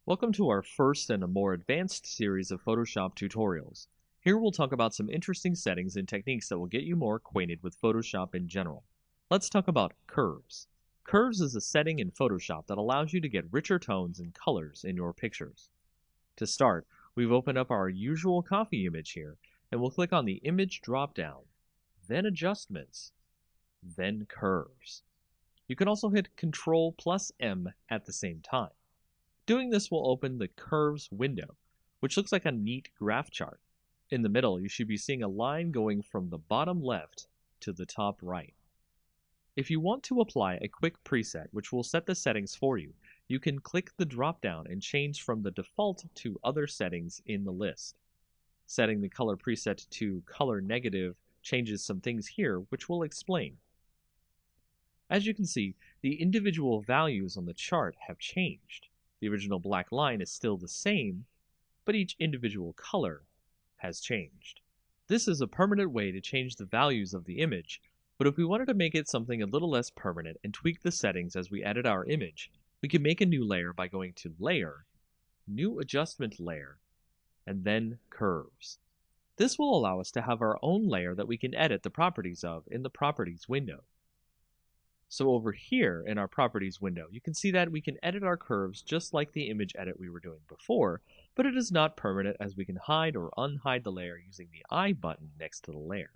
Welcome to our first and a more advanced series of Photoshop tutorials. Here we'll talk about some interesting settings and techniques that will get you more acquainted with Photoshop in general. Let's talk about curves. Curves is a setting in Photoshop that allows you to get richer tones and colors in your pictures. To start, we've opened up our usual coffee image here, and we'll click on the Image drop-down, then Adjustments, then Curves. You can also hit Ctrl plus M at the same time. Doing this will open the Curves window, which looks like a neat graph chart. In the middle, you should be seeing a line going from the bottom left to the top right. If you want to apply a quick preset which will set the settings for you, you can click the drop-down and change from the default to other settings in the list. Setting the color preset to color negative changes some things here, which we'll explain. As you can see, the individual values on the chart have changed. The original black line is still the same, but each individual color has changed. This is a permanent way to change the values of the image, but if we wanted to make it something a little less permanent and tweak the settings as we edit our image, we can make a new layer by going to Layer, New Adjustment Layer, and then Curves. This will allow us to have our own layer that we can edit the properties of in the Properties window. So over here in our Properties window, you can see that we can edit our curves just like the image edit we were doing before, but it is not permanent as we can hide or unhide the layer using the I button next to the layer.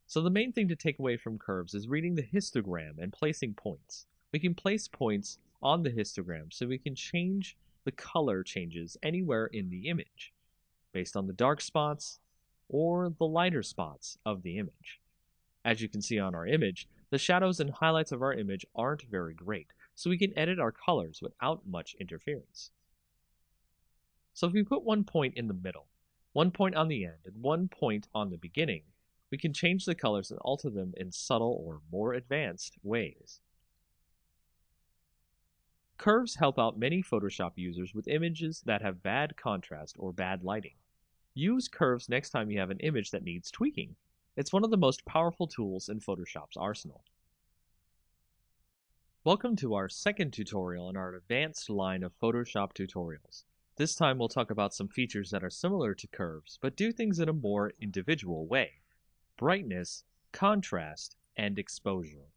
So the main thing to take away from curves is reading the histogram and placing points. We can place points on the histogram so we can change the color changes anywhere in the image, based on the dark spots or the lighter spots of the image. As you can see on our image, the shadows and highlights of our image aren't very great, so we can edit our colors without much interference. So if we put one point in the middle, one point on the end, and one point on the beginning, we can change the colors and alter them in subtle or more advanced ways. Curves help out many Photoshop users with images that have bad contrast or bad lighting. Use curves next time you have an image that needs tweaking. It's one of the most powerful tools in Photoshop's arsenal. Welcome to our second tutorial in our advanced line of Photoshop tutorials. This time we'll talk about some features that are similar to curves, but do things in a more individual way. Brightness, contrast, and exposure.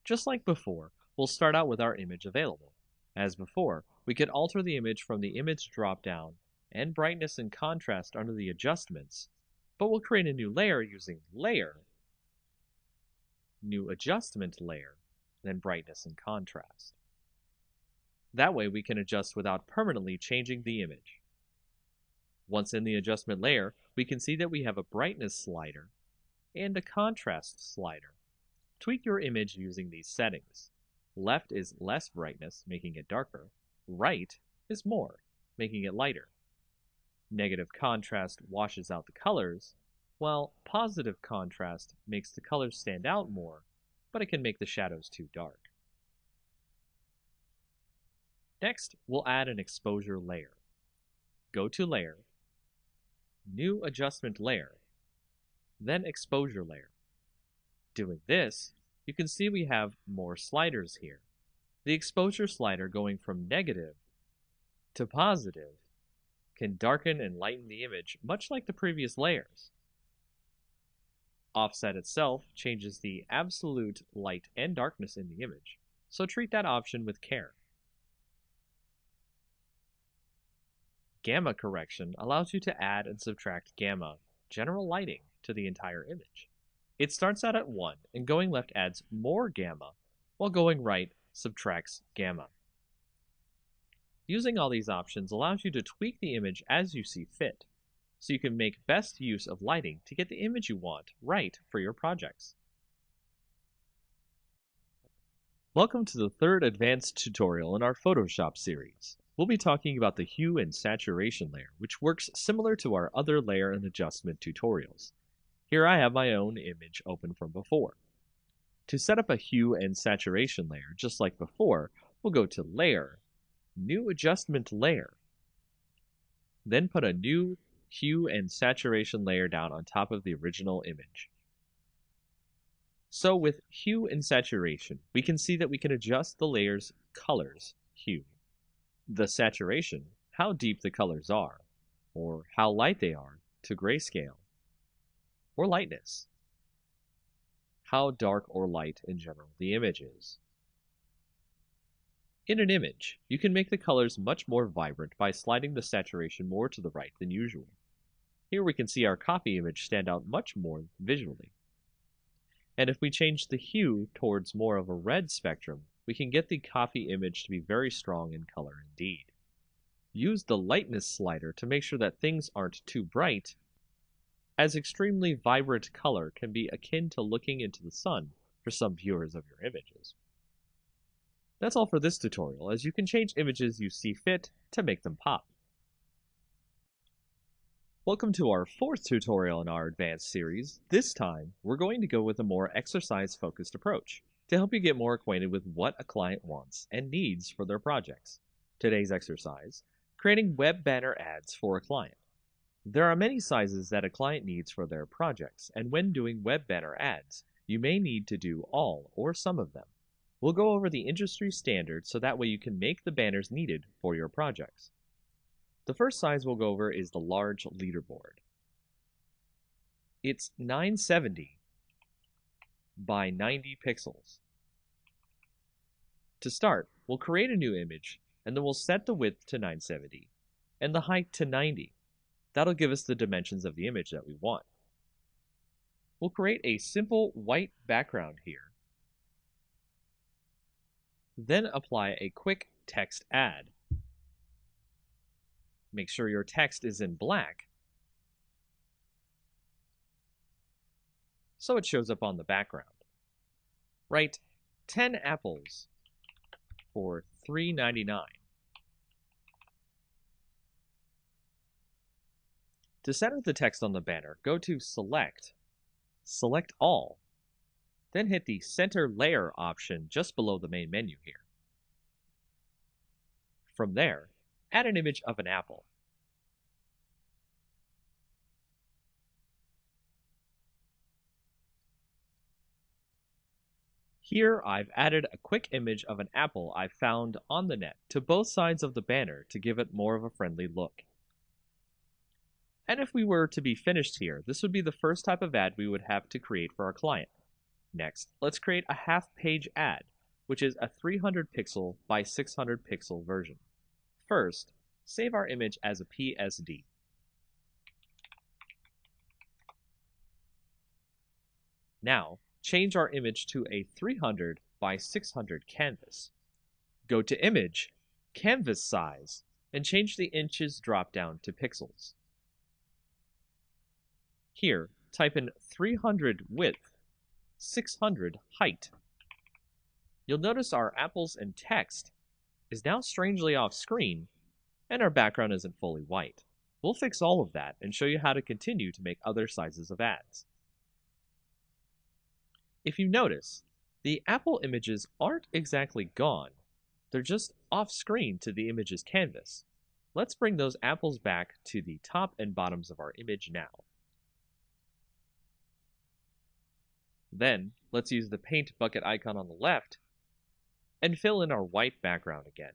Just like before, we'll start out with our image available. As before, we could alter the image from the Image drop-down and brightness and contrast under the Adjustments, but we'll create a new layer using Layer, New Adjustment Layer, then Brightness and Contrast. That way we can adjust without permanently changing the image. Once in the adjustment layer, we can see that we have a brightness slider and a contrast slider. Tweak your image using these settings. Left is less brightness, making it darker. Right is more, making it lighter. Negative contrast washes out the colors, while positive contrast makes the colors stand out more, but it can make the shadows too dark. Next, we'll add an exposure layer. Go to Layer, New Adjustment Layer, then Exposure Layer. Doing this, you can see we have more sliders here. The exposure slider going from negative to positive can darken and lighten the image much like the previous layers. Offset itself changes the absolute light and darkness in the image, so treat that option with care. Gamma correction allows you to add and subtract gamma, general lighting, to the entire image. It starts out at 1, and going left adds more gamma, while going right subtracts gamma. Using all these options allows you to tweak the image as you see fit, so you can make best use of lighting to get the image you want right for your projects. Welcome to the third advanced tutorial in our Photoshop series. We'll be talking about the hue and saturation layer, which works similar to our other layer and adjustment tutorials. Here I have my own image open from before. To set up a hue and saturation layer, just like before, we'll go to Layer, New Adjustment Layer, then put a new hue and saturation layer down on top of the original image. So with hue and saturation, we can see that we can adjust the layer's color's hue. The saturation, how deep the colors are, or how light they are, to grayscale, or lightness, how dark or light in general the image is. In an image, you can make the colors much more vibrant by sliding the saturation more to the right than usual. Here we can see our copy image stand out much more visually. And if we change the hue towards more of a red spectrum, we can get the copy image to be very strong in color indeed. Use the lightness slider to make sure that things aren't too bright, as extremely vibrant color can be akin to looking into the sun for some viewers of your images. That's all for this tutorial, as you can change images you see fit to make them pop. Welcome to our fourth tutorial in our advanced series. This time, we're going to go with a more exercise-focused approach to help you get more acquainted with what a client wants and needs for their projects. Today's exercise: creating web banner ads for a client. There are many sizes that a client needs for their projects, and when doing web banner ads, you may need to do all or some of them. We'll go over the industry standards so that way you can make the banners needed for your projects. The first size we'll go over is the large leaderboard. It's 970 by 90 pixels. To start, we'll create a new image, and then we'll set the width to 970 and the height to 90. That'll give us the dimensions of the image that we want. We'll create a simple white background here. Then apply a quick text add. Make sure your text is in black so it shows up on the background. Write 10 apples for $3.99. To center the text on the banner, go to Select All, then hit the Center Layer option just below the main menu here. From there, add an image of an apple. Here I've added a quick image of an apple I found on the net to both sides of the banner to give it more of a friendly look. And if we were to be finished here, this would be the first type of ad we would have to create for our client. Next, let's create a half-page ad, which is a 300 pixel by 600 pixel version. First, save our image as a PSD. Now, change our image to a 300 by 600 canvas. Go to Image, Canvas Size, and change the inches drop-down to pixels. Here, type in 300 width, 600 height. You'll notice our apples and text is now strangely off screen, and our background isn't fully white. We'll fix all of that and show you how to continue to make other sizes of ads. If you notice, the apple images aren't exactly gone. They're just off screen to the image's canvas. Let's bring those apples back to the top and bottoms of our image now. Then, let's use the paint bucket icon on the left and fill in our white background again.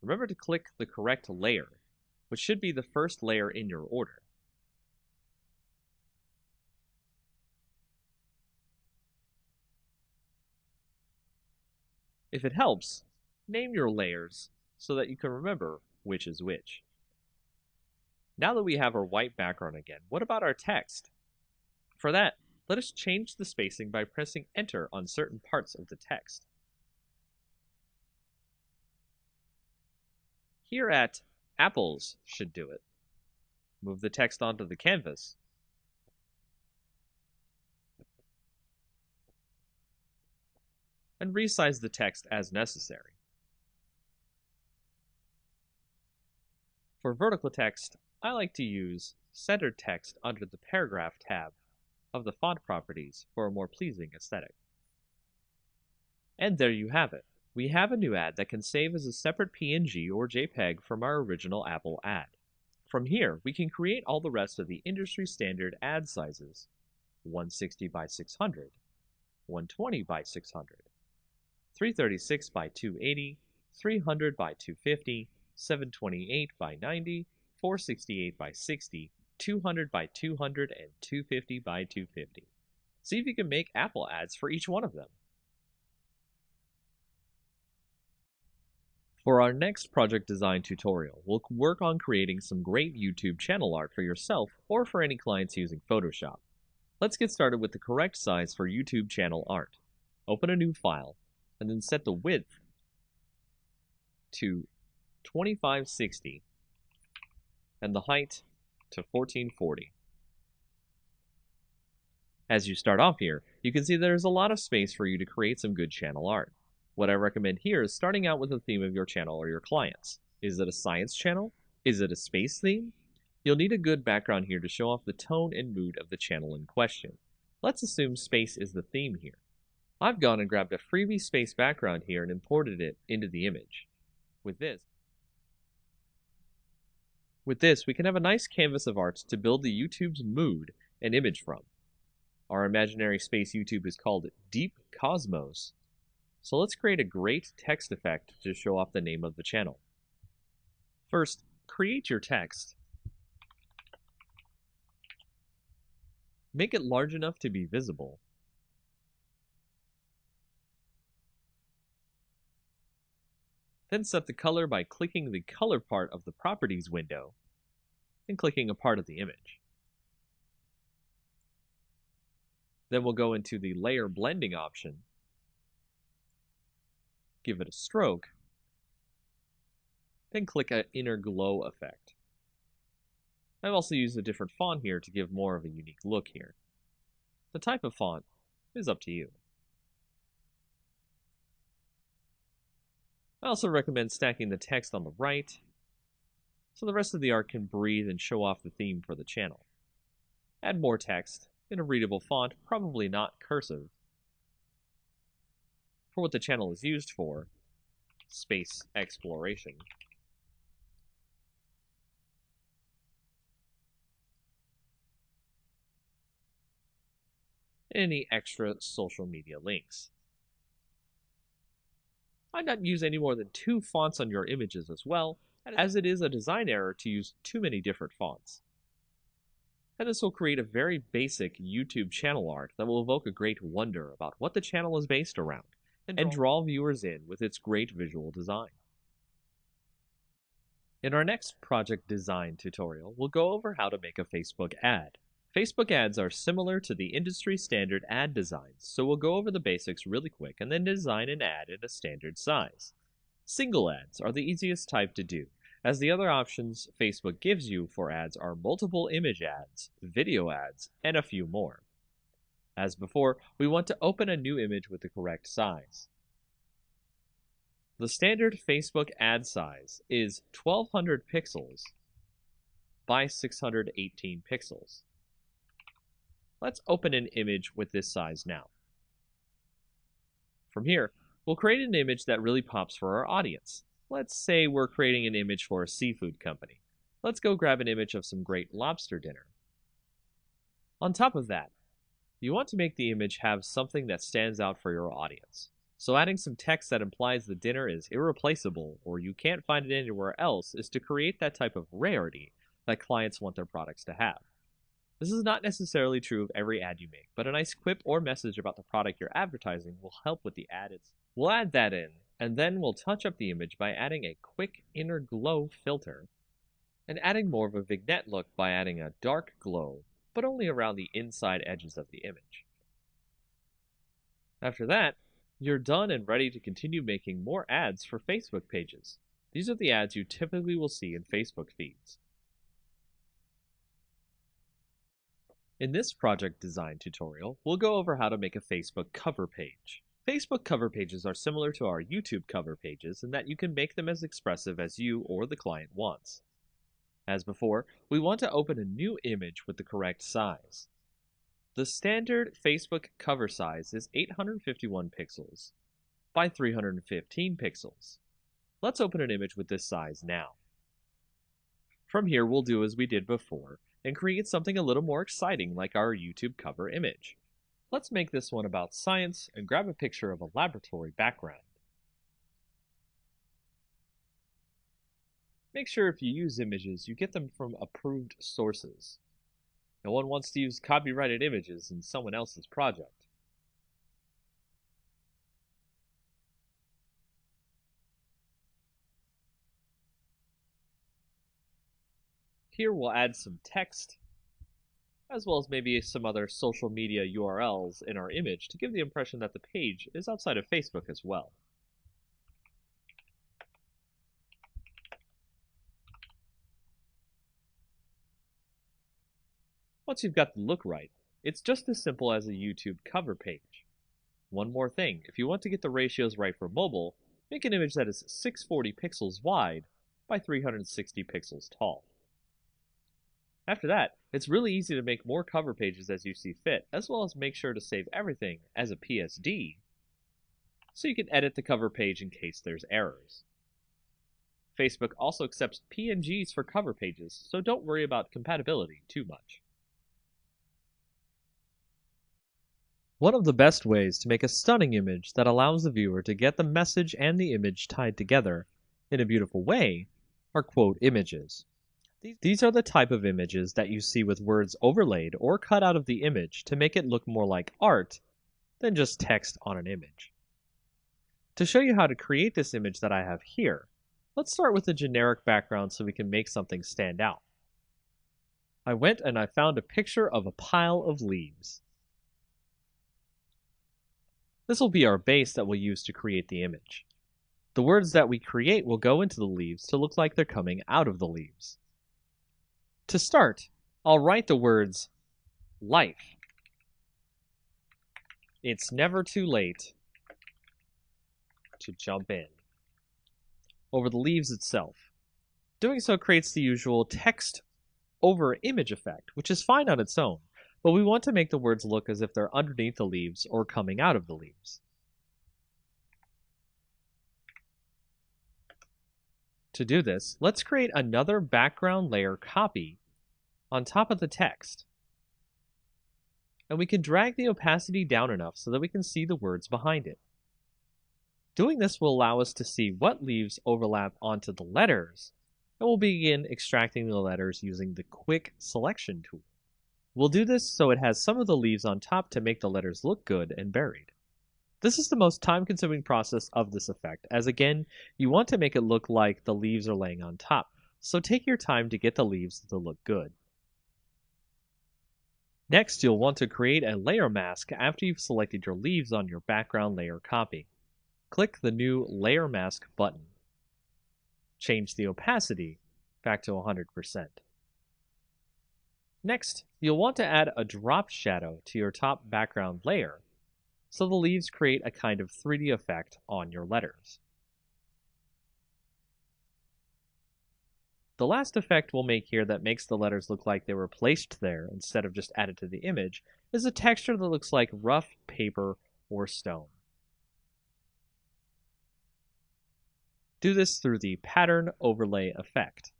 Remember to click the correct layer, which should be the first layer in your order. If it helps, name your layers so that you can remember which is which. Now that we have our white background again, what about our text? For that, let us change the spacing by pressing Enter on certain parts of the text. Here at Apples should do it. Move the text onto the canvas. And resize the text as necessary. For vertical text, I like to use centered text under the Paragraph tab of the font properties for a more pleasing aesthetic. And there you have it. We have a new ad that can save as a separate PNG or JPEG from our original Apple ad. From here, we can create all the rest of the industry standard ad sizes: 160 by 600, 120 by 600, 336 by 280, 300 by 250, 728 by 90, 468 by 60, 200 by 200, and 250 by 250. See if you can make Apple ads for each one of them. For our next project design tutorial, we'll work on creating some great YouTube channel art for yourself or for any clients using Photoshop. Let's get started with the correct size for YouTube channel art. Open a new file, and then set the width to 2560 and the height to 1440. As you start off here, you can see there's a lot of space for you to create some good channel art. What I recommend here is starting out with the theme of your channel or your clients. Is it a science channel? Is it a space theme? You'll need a good background here to show off the tone and mood of the channel in question. Let's assume space is the theme here. I've gone and grabbed a freebie space background here and imported it into the image. With this, we can have a nice canvas of art to build the YouTube's mood and image from. Our imaginary space YouTube is called Deep Cosmos. So let's create a great text effect to show off the name of the channel. First, create your text. Make it large enough to be visible. Then set the color by clicking the color part of the properties window and clicking a part of the image. Then we'll go into the layer blending option, give it a stroke, then click an inner glow effect. I've also used a different font here to give more of a unique look here. The type of font is up to you. I also recommend stacking the text on the right, so the rest of the art can breathe and show off the theme for the channel. Add more text in a readable font, probably not cursive, for what the channel is used for, space exploration. Any extra social media links. I'd not use any more than 2 fonts on your images as well, as it is a design error to use too many different fonts. And this will create a very basic YouTube channel art that will evoke a great wonder about what the channel is based around, and draw viewers in with its great visual design. In our next project design tutorial, we'll go over how to make a Facebook ad. Facebook ads are similar to the industry standard ad designs, so we'll go over the basics really quick and then design an ad in a standard size. Single ads are the easiest type to do, as the other options Facebook gives you for ads are multiple image ads, video ads, and a few more. As before, we want to open a new image with the correct size. The standard Facebook ad size is 1200 pixels by 618 pixels. Let's open an image with this size now. From here, we'll create an image that really pops for our audience. Let's say we're creating an image for a seafood company. Let's go grab an image of some great lobster dinner. On top of that, you want to make the image have something that stands out for your audience. So adding some text that implies the dinner is irreplaceable or you can't find it anywhere else is to create that type of rarity that clients want their products to have. This is not necessarily true of every ad you make, but a nice quip or message about the product you're advertising will help with the ad. We'll add that in, and then we'll touch up the image by adding a quick inner glow filter, and adding more of a vignette look by adding a dark glow, but only around the inside edges of the image. After that, you're done and ready to continue making more ads for Facebook pages. These are the ads you typically will see in Facebook feeds. In this project design tutorial, we'll go over how to make a Facebook cover page. Facebook cover pages are similar to our YouTube cover pages in that you can make them as expressive as you or the client wants. As before, we want to open a new image with the correct size. The standard Facebook cover size is 851 pixels by 315 pixels. Let's open an image with this size now. From here, we'll do as we did before and create something a little more exciting like our YouTube cover image. Let's make this one about science and grab a picture of a laboratory background. Make sure if you use images, you get them from approved sources. No one wants to use copyrighted images in someone else's project. Here we'll add some text, as well as maybe some other social media URLs in our image to give the impression that the page is outside of Facebook as well. Once you've got the look right, it's just as simple as a YouTube cover page. One more thing, if you want to get the ratios right for mobile, make an image that is 640 pixels wide by 360 pixels tall. After that, it's really easy to make more cover pages as you see fit, as well as make sure to save everything as a PSD, so you can edit the cover page in case there's errors. Facebook also accepts PNGs for cover pages, so don't worry about compatibility too much. One of the best ways to make a stunning image that allows the viewer to get the message and the image tied together in a beautiful way are quote images. These are the type of images that you see with words overlaid or cut out of the image to make it look more like art than just text on an image. To show you how to create this image that I have here, let's start with a generic background so we can make something stand out. I went and I found a picture of a pile of leaves. This will be our base that we'll use to create the image. The words that we create will go into the leaves to look like they're coming out of the leaves. To start, I'll write the words life. It's never too late to jump in over the leaves itself. Doing so creates the usual text over image effect, which is fine on its own, but we want to make the words look as if they're underneath the leaves or coming out of the leaves. To do this, let's create another background layer copy on top of the text. And we can drag the opacity down enough so that we can see the words behind it. Doing this will allow us to see what leaves overlap onto the letters, and we'll begin extracting the letters using the Quick Selection tool. We'll do this so it has some of the leaves on top to make the letters look good and buried. This is the most time-consuming process of this effect, as again, you want to make it look like the leaves are laying on top, so take your time to get the leaves to look good. Next, you'll want to create a layer mask after you've selected your leaves on your background layer copy. Click the new Layer Mask button. Change the opacity back to 100%. Next, you'll want to add a drop shadow to your top background layer, so the leaves create a kind of 3D effect on your letters. The last effect we'll make here that makes the letters look like they were placed there instead of just added to the image is a texture that looks like rough paper or stone. Do this through the Pattern Overlay effect.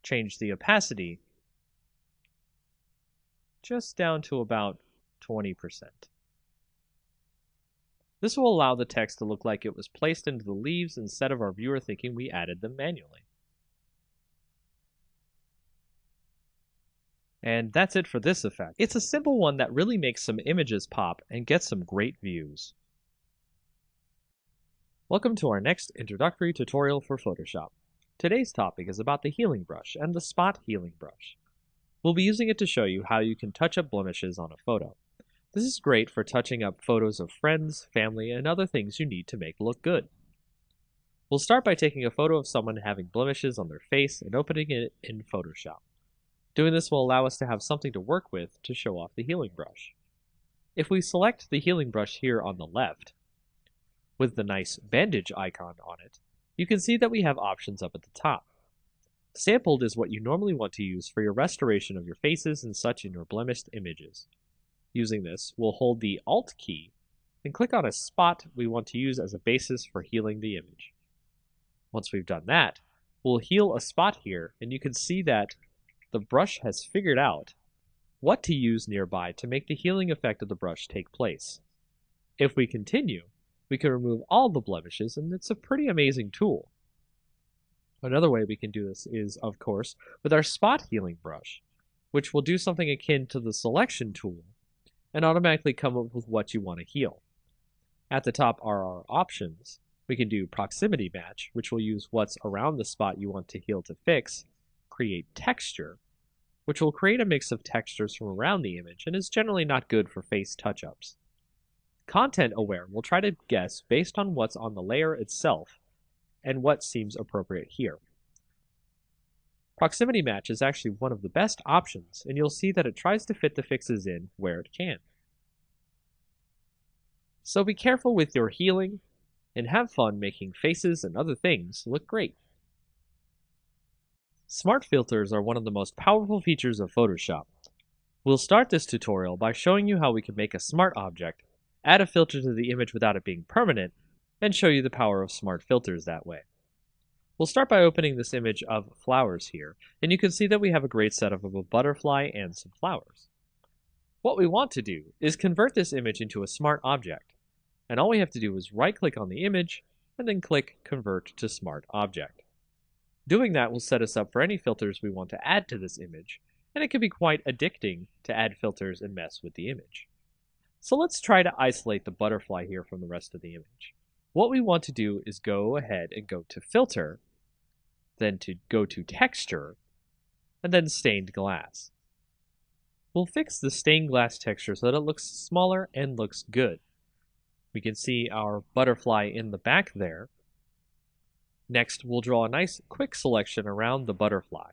Change the opacity just down to about 20%. This will allow the text to look like it was placed into the leaves instead of our viewer thinking we added them manually. And that's it for this effect. It's a simple one that really makes some images pop and gets some great views. Welcome to our next introductory tutorial for Photoshop. Today's topic is about the healing brush and the spot healing brush. We'll be using it to show you how you can touch up blemishes on a photo. This is great for touching up photos of friends, family, and other things you need to make look good. We'll start by taking a photo of someone having blemishes on their face and opening it in Photoshop. Doing this will allow us to have something to work with to show off the healing brush. If we select the healing brush here on the left, with the nice bandage icon on it, you can see that we have options up at the top. Sampled is what you normally want to use for your restoration of your faces and such in your blemished images. Using this, we'll hold the Alt key and click on a spot we want to use as a basis for healing the image. Once we've done that, we'll heal a spot here, and you can see that the brush has figured out what to use nearby to make the healing effect of the brush take place. If we continue, we can remove all the blemishes, and it's a pretty amazing tool. Another way we can do this is, of course, with our spot healing brush, which will do something akin to the selection tool and automatically come up with what you want to heal. At the top are our options. We can do proximity match, which will use what's around the spot you want to heal to fix, create texture, which will create a mix of textures from around the image and is generally not good for face touch-ups. Content aware will try to guess based on what's on the layer itself and what seems appropriate here. Proximity match is actually one of the best options, and you'll see that it tries to fit the fixes in where it can. So be careful with your healing, and have fun making faces and other things look great. Smart filters are one of the most powerful features of Photoshop. We'll start this tutorial by showing you how we can make a smart object, add a filter to the image without it being permanent, and show you the power of smart filters that way. We'll start by opening this image of flowers here, and you can see that we have a great setup of a butterfly and some flowers. What we want to do is convert this image into a smart object, and all we have to do is right-click on the image and then click Convert to Smart Object. Doing that will set us up for any filters we want to add to this image, and it can be quite addicting to add filters and mess with the image. So let's try to isolate the butterfly here from the rest of the image. What we want to do is go ahead and go to Filter, then to go to Texture, and then Stained Glass. We'll fix the stained glass texture so that it looks smaller and looks good. We can see our butterfly in the back there. Next, we'll draw a nice quick selection around the butterfly.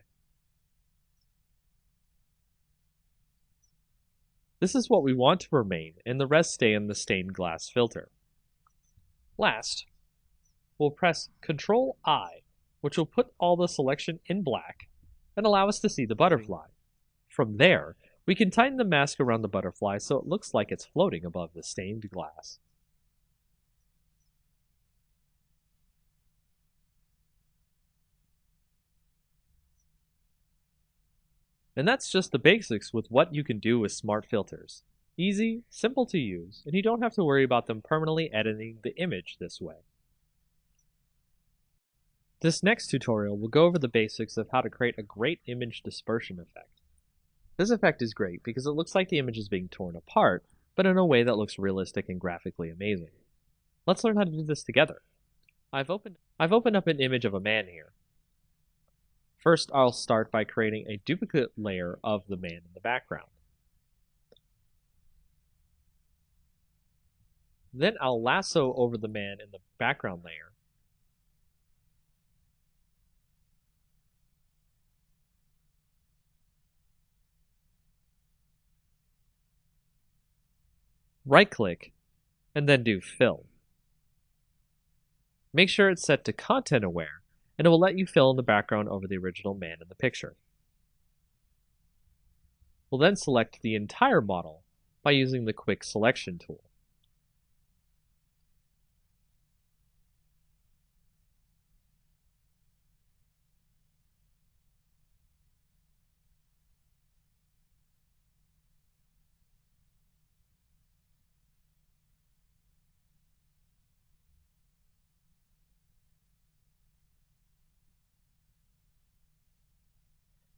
This is what we want to remain, and the rest stay in the stained glass filter. Last, we'll press Ctrl-I, which will put all the selection in black and allow us to see the butterfly. From there, we can tighten the mask around the butterfly so it looks like it's floating above the stained glass. And that's just the basics with what you can do with smart filters. Easy, simple to use, and you don't have to worry about them permanently editing the image this way. This next tutorial will go over the basics of how to create a great image dispersion effect. This effect is great because it looks like the image is being torn apart, but in a way that looks realistic and graphically amazing. Let's learn how to do this together. I've opened up an image of a man here. First, I'll start by creating a duplicate layer of the man in the background. Then I'll lasso over the man in the background layer. Right-click, and then do Fill. Make sure it's set to Content Aware, and it will let you fill in the background over the original man in the picture. We'll then select the entire model by using the Quick Selection tool.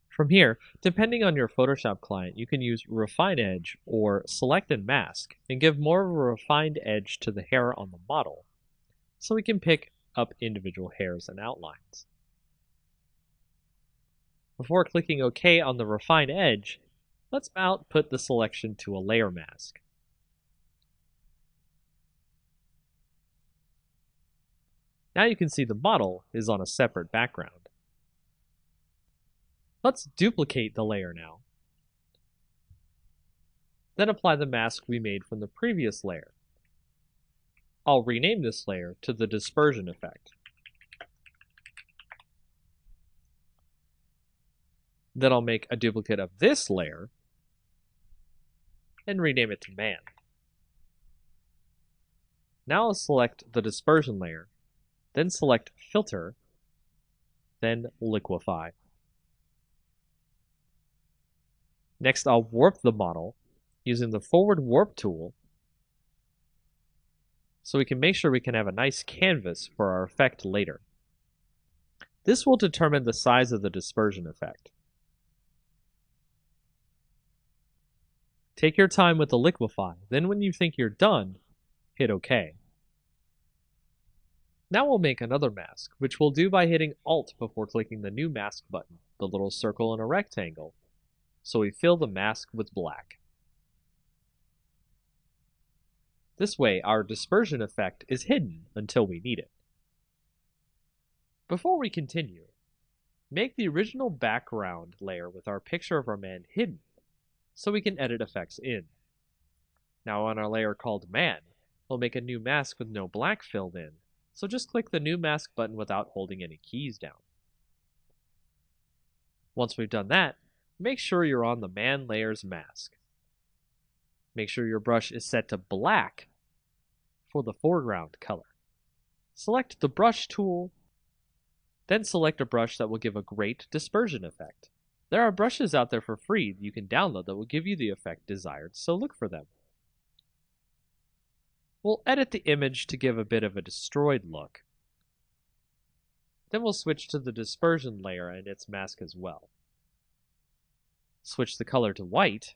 From here, depending on your Photoshop client, you can use Refine Edge or Select and Mask and give more of a refined edge to the hair on the model, so we can pick up individual hairs and outlines. Before clicking OK on the Refine Edge, let's output the selection to a layer mask. Now you can see the model is on a separate background. Let's duplicate the layer now. Then apply the mask we made from the previous layer. I'll rename this layer to the dispersion effect. Then I'll make a duplicate of this layer and rename it to man. Now I'll select the dispersion layer, then select filter, then liquefy. Next, I'll warp the model using the forward warp tool so we can make sure we can have a nice canvas for our effect later. This will determine the size of the dispersion effect. Take your time with the liquefy, then when you think you're done, hit OK. Now we'll make another mask, which we'll do by hitting Alt before clicking the new mask button, the little circle in a rectangle, so we fill the mask with black. This way, our dispersion effect is hidden until we need it. Before we continue, make the original background layer with our picture of our man hidden, so we can edit effects in. Now on our layer called Man, we'll make a new mask with no black filled in, so just click the new mask button without holding any keys down. Once we've done that, make sure you're on the Man layer's mask. Make sure your brush is set to black for the foreground color. Select the brush tool, then select a brush that will give a great dispersion effect. There are brushes out there for free you can download that will give you the effect desired, so look for them. We'll edit the image to give a bit of a destroyed look. Then we'll switch to the dispersion layer and its mask as well. Switch the color to white,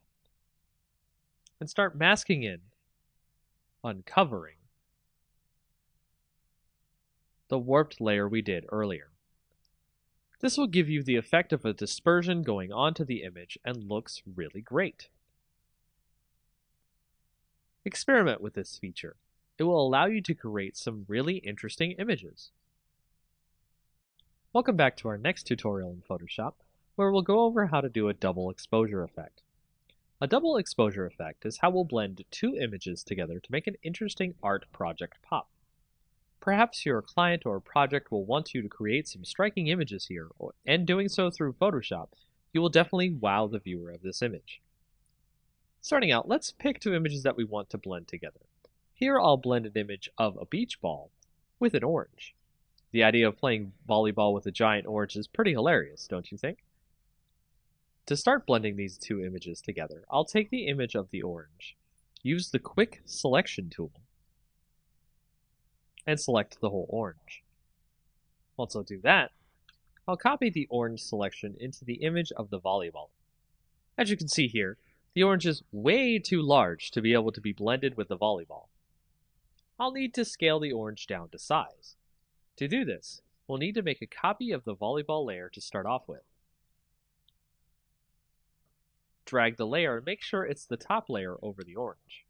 and start masking in, uncovering, the warped layer we did earlier. This will give you the effect of a dispersion going onto the image and looks really great. Experiment with this feature. It will allow you to create some really interesting images. Welcome back to our next tutorial in Photoshop, where we'll go over how to do a double exposure effect. A double exposure effect is how we'll blend two images together to make an interesting art project pop. Perhaps your client or project will want you to create some striking images here, and doing so through Photoshop, you will definitely wow the viewer of this image. Starting out, let's pick two images that we want to blend together. Here I'll blend an image of a beach ball with an orange. The idea of playing volleyball with a giant orange is pretty hilarious, don't you think? To start blending these two images together, I'll take the image of the orange, use the Quick Selection tool, and select the whole orange. Once I do that, I'll copy the orange selection into the image of the volleyball. As you can see here, the orange is way too large to be able to be blended with the volleyball. I'll need to scale the orange down to size. To do this, we'll need to make a copy of the volleyball layer to start off with. Drag the layer and make sure it's the top layer over the orange.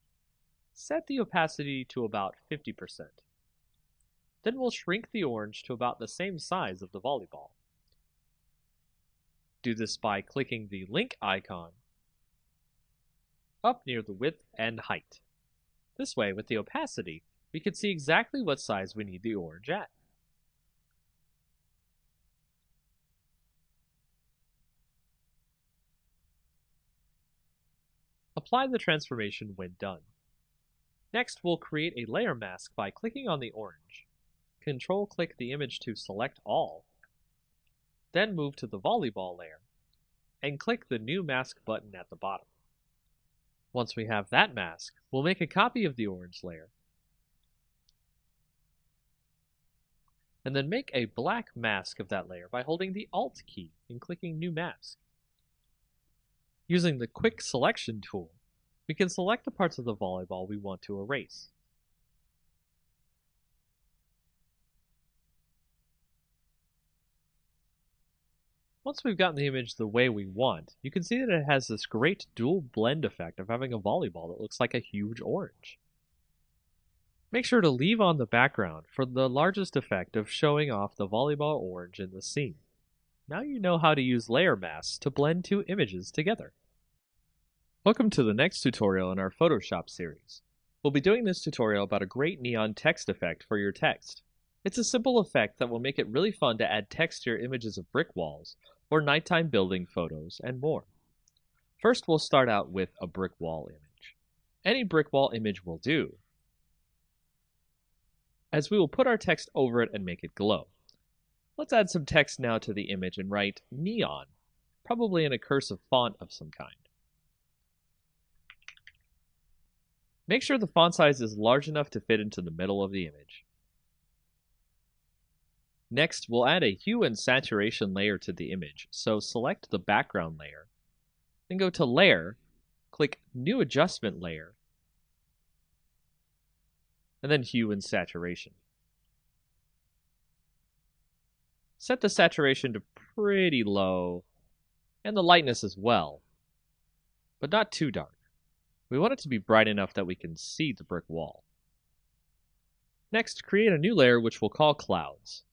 Set the opacity to about 50%. Then we'll shrink the orange to about the same size of the volleyball. Do this by clicking the link icon up near the width and height. This way, with the opacity, we can see exactly what size we need the orange at. Apply the transformation when done. Next, we'll create a layer mask by clicking on the orange. Control-click the image to select all. Then move to the volleyball layer and click the New Mask button at the bottom. Once we have that mask, we'll make a copy of the orange layer and then make a black mask of that layer by holding the Alt key and clicking New Mask. Using the Quick Selection tool, we can select the parts of the volleyball we want to erase. Once we've gotten the image the way we want, you can see that it has this great dual blend effect of having a volleyball that looks like a huge orange. Make sure to leave on the background for the largest effect of showing off the volleyball orange in the scene. Now you know how to use layer masks to blend two images together. Welcome to the next tutorial in our Photoshop series. We'll be doing this tutorial about a great neon text effect for your text. It's a simple effect that will make it really fun to add text to your images of brick walls, or nighttime building photos, and more. First, we'll start out with a brick wall image. Any brick wall image will do, as we will put our text over it and make it glow. Let's add some text now to the image and write neon, probably in a cursive font of some kind. Make sure the font size is large enough to fit into the middle of the image. Next, we'll add a hue and saturation layer to the image, so select the background layer, then go to Layer, click New Adjustment Layer, and then Hue and Saturation. Set the saturation to pretty low, and the lightness as well, but not too dark. We want it to be bright enough that we can see the brick wall. Next, create a new layer which we'll call Clouds.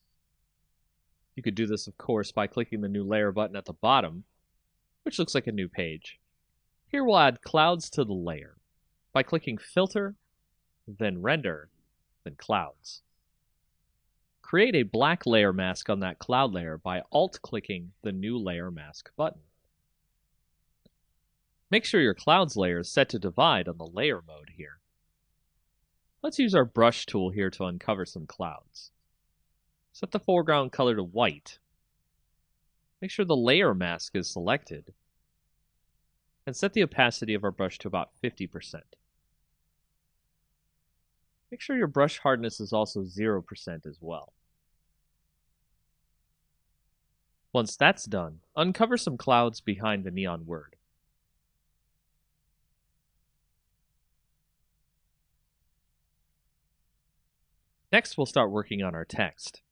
You could do this, of course, by clicking the New Layer button at the bottom, which looks like a new page. Here we'll add clouds to the layer by clicking Filter, then Render, then Clouds. Create a black layer mask on that cloud layer by Alt-clicking the New Layer Mask button. Make sure your clouds layer is set to divide on the layer mode here. Let's use our brush tool here to uncover some clouds. Set the foreground color to white. Make sure the layer mask is selected. And set the opacity of our brush to about 50%. Make sure your brush hardness is also 0% as well. Once that's done, uncover some clouds behind the neon word. Next, we'll start working on our text.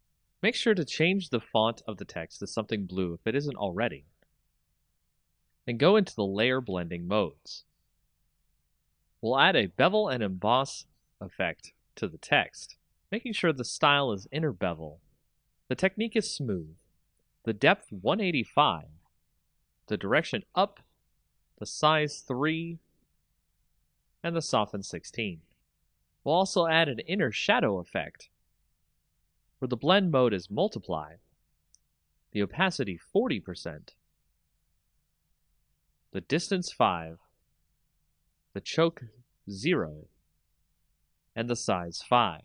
Make sure to change the font of the text to something blue if it isn't already. And go into the layer blending modes. We'll add a bevel and emboss effect to the text, making sure the style is inner bevel, the technique is smooth, the depth 185, the direction up, the size 3, and the soften 16. We'll also add an inner shadow effect, where the blend mode is multiply, the opacity 40%, the distance 5, the choke 0, and the size 5.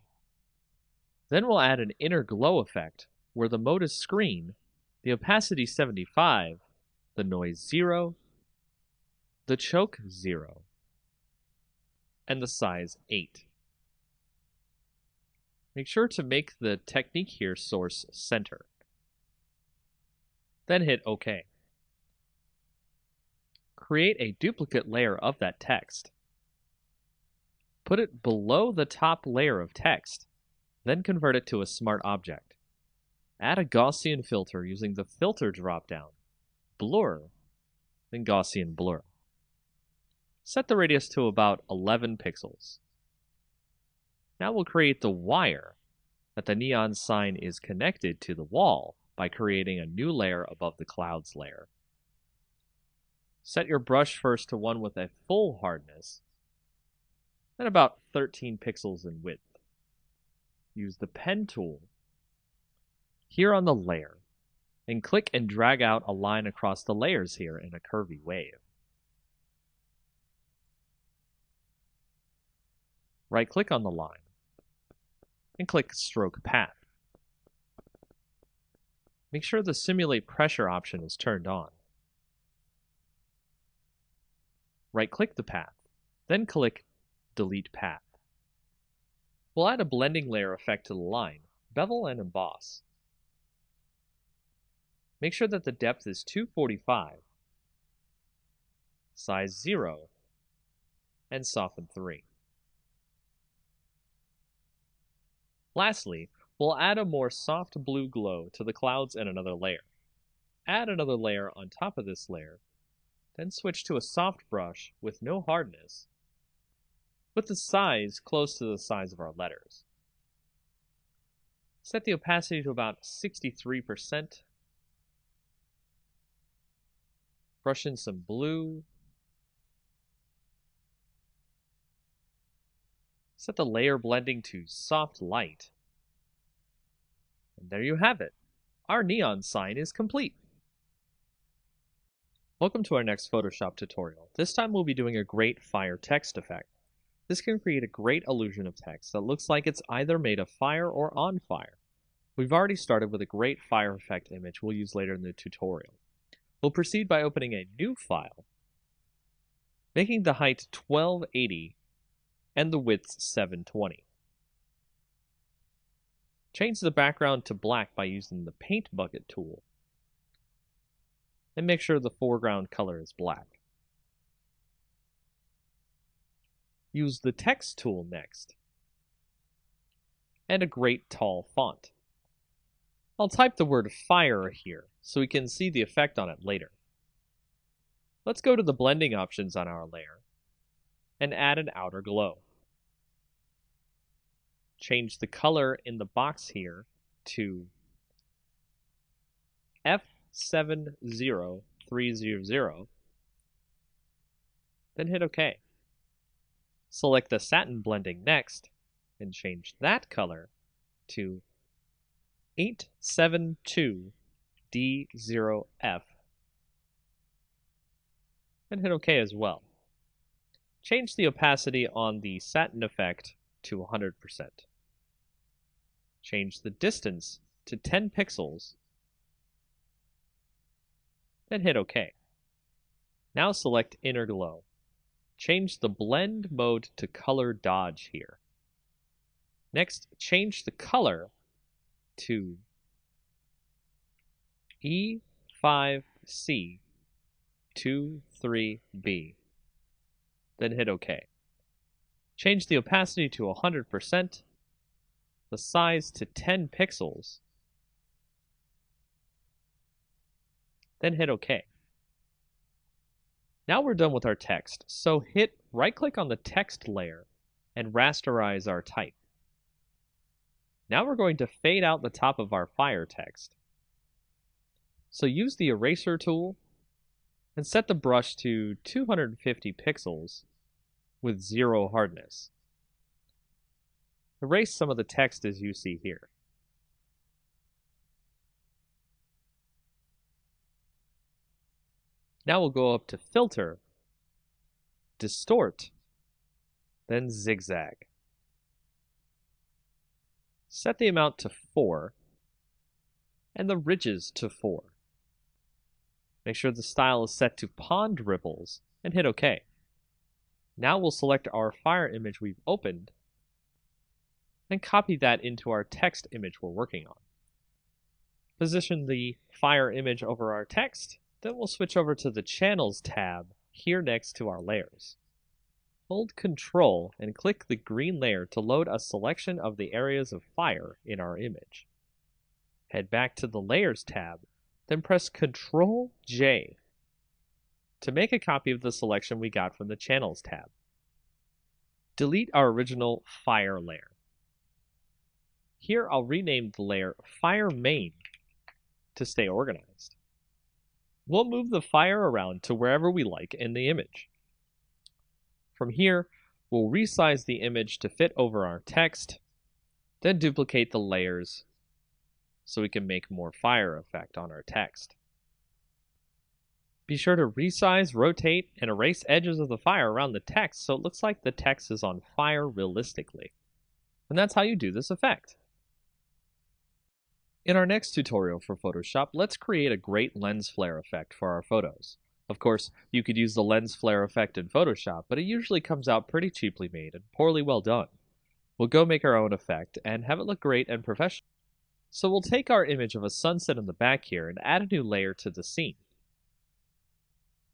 Then we'll add an inner glow effect, where the mode is screen, the opacity 75, the noise 0, the choke 0, and the size 8. Make sure to make the technique here source center. Then hit OK. Create a duplicate layer of that text. Put it below the top layer of text, then convert it to a smart object. Add a Gaussian filter using the Filter dropdown, Blur, then Gaussian Blur. Set the radius to about 11 pixels. Now we'll create the wire that the neon sign is connected to the wall by creating a new layer above the clouds layer. Set your brush first to one with a full hardness, and about 13 pixels in width. Use the pen tool here on the layer, and click and drag out a line across the layers here in a curvy wave. Right-click on the line, and click Stroke Path. Make sure the Simulate Pressure option is turned on. Right-click the path, then click Delete Path. We'll add a blending layer effect to the line, bevel and emboss. Make sure that the depth is 245, size 0, and soften 3. Lastly, we'll add a more soft blue glow to the clouds in another layer. Add another layer on top of this layer, then switch to a soft brush with no hardness, with the size close to the size of our letters. Set the opacity to about 63%. Brush in some blue. Set the layer blending to soft light. And there you have it. Our neon sign is complete. Welcome to our next Photoshop tutorial. This time we'll be doing a great fire text effect. This can create a great illusion of text that looks like it's either made of fire or on fire. We've already started with a great fire effect image we'll use later in the tutorial. We'll proceed by opening a new file, making the height 1280 and the width 720. Change the background to black by using the Paint Bucket tool, and make sure the foreground color is black. Use the Text tool next, and a great tall font. I'll type the word fire here so we can see the effect on it later. Let's go to the blending options on our layer and add an outer glow. Change the color in the box here to F70300, then hit OK. Select the satin blending next and change that color to 872D0F, and hit OK as well. Change the opacity on the satin effect to 100%. Change the distance to 10 pixels, then hit OK. Now select Inner Glow. Change the blend mode to Color Dodge here. Next, change the color to E5C23B, then hit OK. Change the opacity to 100%, the size to 10 pixels, then hit OK. Now we're done with our text, so hit right-click on the text layer and rasterize our type. Now we're going to fade out the top of our fire text. So use the eraser tool and set the brush to 250 pixels with 0 hardness. Erase some of the text as you see here. Now we'll go up to Filter, Distort, then Zigzag. Set the amount to 4 and the ridges to 4. Make sure the style is set to Pond Ripples and hit OK. Now we'll select our fire image we've opened and copy that into our text image we're working on. Position the fire image over our text, then we'll switch over to the Channels tab here next to our layers. Hold Ctrl and click the green layer to load a selection of the areas of fire in our image. Head back to the Layers tab, then press Ctrl J to make a copy of the selection we got from the Channels tab. Delete our original fire layer. Here I'll rename the layer Fire Main to stay organized. We'll move the fire around to wherever we like in the image. From here, we'll resize the image to fit over our text, then duplicate the layers so we can make more fire effect on our text. Be sure to resize, rotate, and erase edges of the fire around the text so it looks like the text is on fire realistically. And that's how you do this effect. In our next tutorial for Photoshop, let's create a great lens flare effect for our photos. Of course, you could use the lens flare effect in Photoshop, but it usually comes out pretty cheaply made and poorly well done. We'll go make our own effect and have it look great and professional. So we'll take our image of a sunset in the back here and add a new layer to the scene.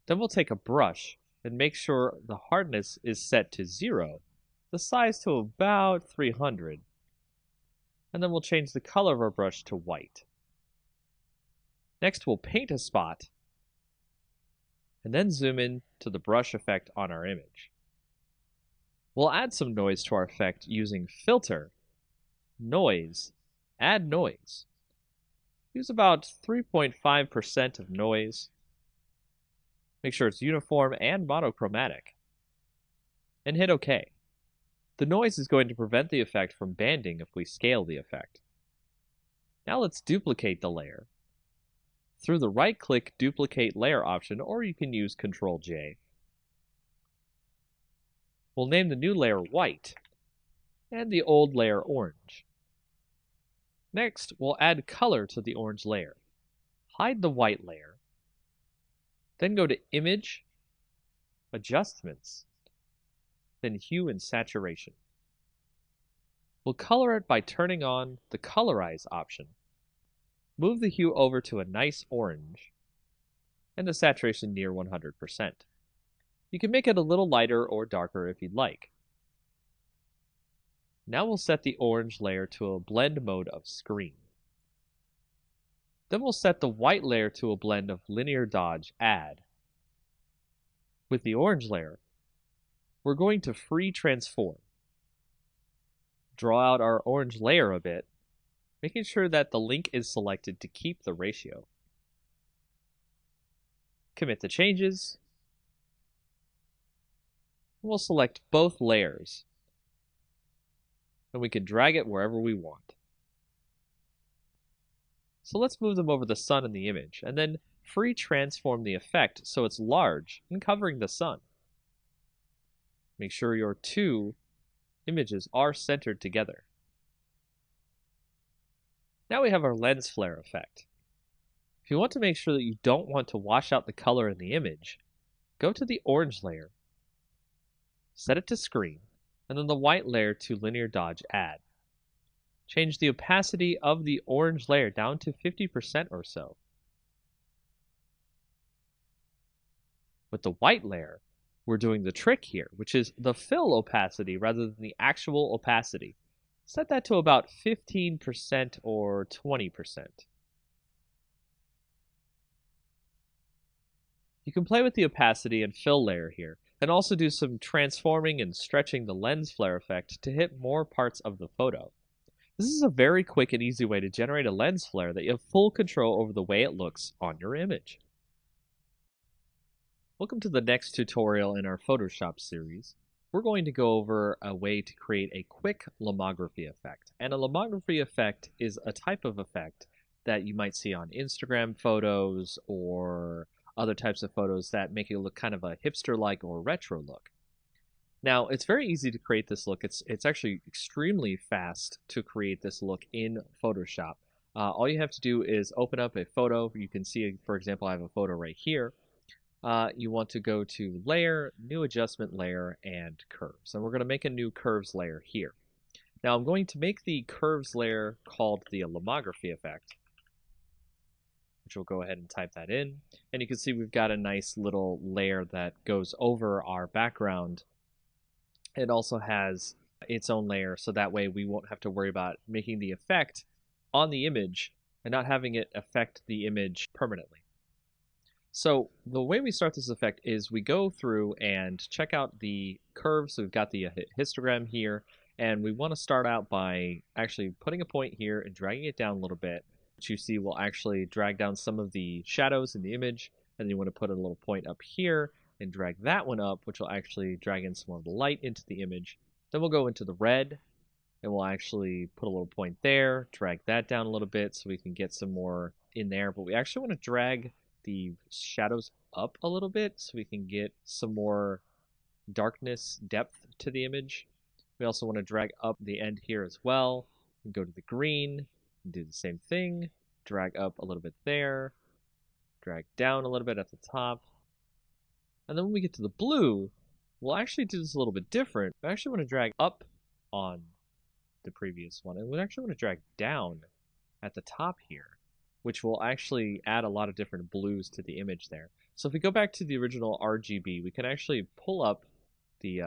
Then we'll take a brush and make sure the hardness is set to 0, the size to about 300. And then we'll change the color of our brush to white. Next, we'll paint a spot, and then zoom in to the brush effect on our image. We'll add some noise to our effect using Filter, Noise, Add Noise. Use about 3.5% of noise. Make sure it's uniform and monochromatic. And hit OK. The noise is going to prevent the effect from banding if we scale the effect. Now let's duplicate the layer. Through the right-click Duplicate Layer option, or you can use Ctrl J. We'll name the new layer White, and the old layer Orange. Next, we'll add color to the orange layer. Hide the white layer. Then go to Image, Adjustments, then hue and saturation. We'll color it by turning on the colorize option. Move the hue over to a nice orange and the saturation near 100%. You can make it a little lighter or darker if you'd like. Now we'll set the orange layer to a blend mode of screen. Then we'll set the white layer to a blend of linear dodge add. With the orange layer, we're going to free transform. Draw out our orange layer a bit, making sure that the link is selected to keep the ratio. Commit the changes. We'll select both layers, and we can drag it wherever we want. So let's move them over the sun in the image, and then free transform the effect so it's large and covering the sun. Make sure your two images are centered together. Now we have our lens flare effect. If you want to make sure that you don't want to wash out the color in the image, go to the orange layer, set it to screen, and then the white layer to linear dodge add. Change the opacity of the orange layer down to 50% or so. With the white layer, we're doing the trick here, which is the fill opacity rather than the actual opacity. Set that to about 15% or 20%. You can play with the opacity and fill layer here, and also do some transforming and stretching the lens flare effect to hit more parts of the photo. This is a very quick and easy way to generate a lens flare that you have full control over the way it looks on your image. Welcome to the next tutorial in our Photoshop series. We're going to go over a way to create a quick lomography effect. And a lomography effect is a type of effect that you might see on Instagram photos or other types of photos that make it look kind of a hipster-like or retro look. Now, it's very easy to create this look. It's actually extremely fast to create this look in Photoshop. All you have to do is open up a photo. You can see, for example, I have a photo right here. You want to go to Layer, New Adjustment Layer, and Curves. And we're going to make a new Curves layer here. Now, I'm going to make the Curves layer called the lomography effect, which we'll go ahead and type that in. And you can see we've got a nice little layer that goes over our background. It also has its own layer, so that way we won't have to worry about making the effect on the image and not having it affect the image permanently. So the way we start this effect is we go through and check out the curves. So we've got the histogram here, and we want to start out by actually putting a point here and dragging it down a little bit, which you see will actually drag down some of the shadows in the image. And then you want to put a little point up here and drag that one up, which will actually drag in some more of the light into the image. Then we'll go into the red, and we'll actually put a little point there, drag that down a little bit so we can get some more in there. But we actually want to drag the shadows up a little bit so we can get some more darkness depth to the image. We also want to drag up the end here as well and go to the green and do the same thing. Drag up a little bit there, drag down a little bit at the top. And then when we get to the blue, we'll actually do this a little bit different. We actually want to drag up on the previous one, and we actually want to drag down at the top here, which will actually add a lot of different blues to the image there. So if we go back to the original RGB, we can actually pull up the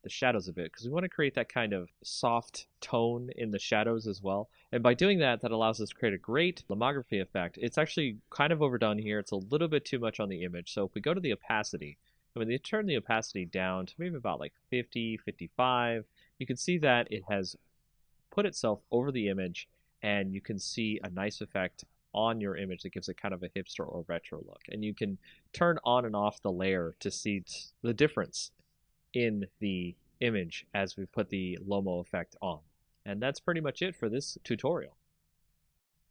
shadows a bit, because we want to create that kind of soft tone in the shadows as well. And by doing that, that allows us to create a great lomography effect. It's actually kind of overdone here. It's a little bit too much on the image. So if we go to the opacity, and when you turn the opacity down to maybe about like 50, 55, you can see that it has put itself over the image, and you can see a nice effect on your image that gives it kind of a hipster or retro look. And you can turn on and off the layer to see the difference in the image as we put the Lomo effect on. And that's pretty much it for this tutorial.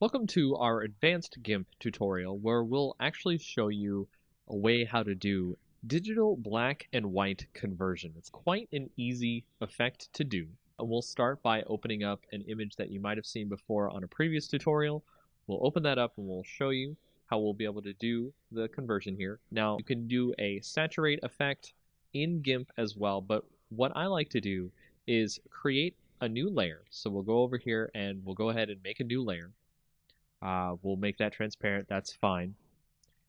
Welcome to our advanced GIMP tutorial, where we'll actually show you a way how to do digital black and white conversion. It's quite an easy effect to do. And we'll start by opening up an image that you might have seen before on a previous tutorial. We'll open that up and we'll show you how we'll be able to do the conversion here. Now, you can do a saturate effect in GIMP as well, but what I like to do is create a new layer. So we'll go over here and we'll go ahead and make a new layer. We'll make that transparent, that's fine.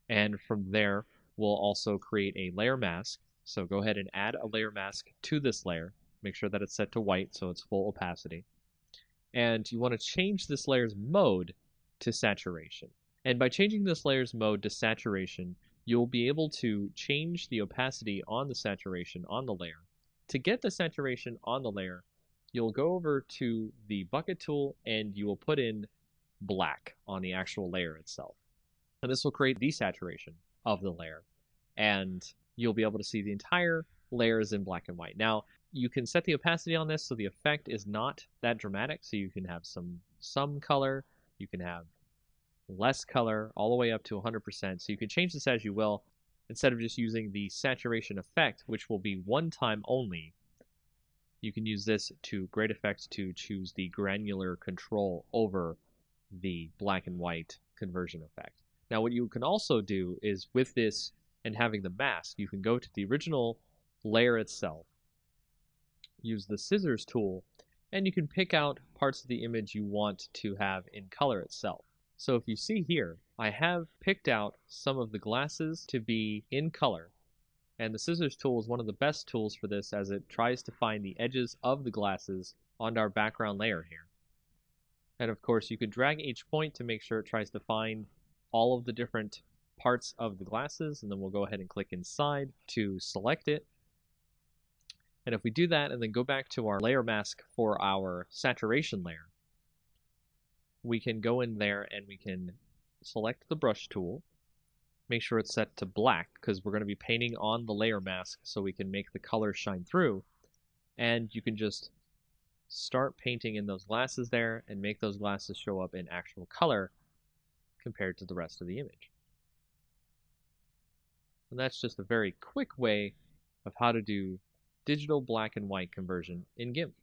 And from there, we'll also create a layer mask. So go ahead and add a layer mask to this layer. Make sure that it's set to white so it's full opacity. And you want to change this layer's mode to saturation. And by changing this layer's mode to saturation, you'll be able to change the opacity on the saturation on the layer. To get the saturation on the layer, you'll go over to the bucket tool and you will put in black on the actual layer itself. And this will create desaturation of the layer. And you'll be able to see the entire layer is in black and white. Now, you can set the opacity on this so the effect is not that dramatic. So you can have some color, you can have less color, all the way up to 100%. So you can change this as you will. Instead of just using the saturation effect, which will be one time only, you can use this to great effect to choose the granular control over the black and white conversion effect. Now, what you can also do is with this and having the mask, you can go to the original layer itself, use the scissors tool, and you can pick out parts of the image you want to have in color itself. So if you see here, I have picked out some of the glasses to be in color, and the scissors tool is one of the best tools for this as it tries to find the edges of the glasses on our background layer here. And of course, you can drag each point to make sure it tries to find all of the different parts of the glasses, and then we'll go ahead and click inside to select it. And if we do that and then go back to our layer mask for our saturation layer, we can go in there and we can select the brush tool, make sure it's set to black because we're going to be painting on the layer mask so we can make the color shine through. And you can just start painting in those glasses there and make those glasses show up in actual color compared to the rest of the image. And that's just a very quick way of how to do digital black and white conversion in GIMP.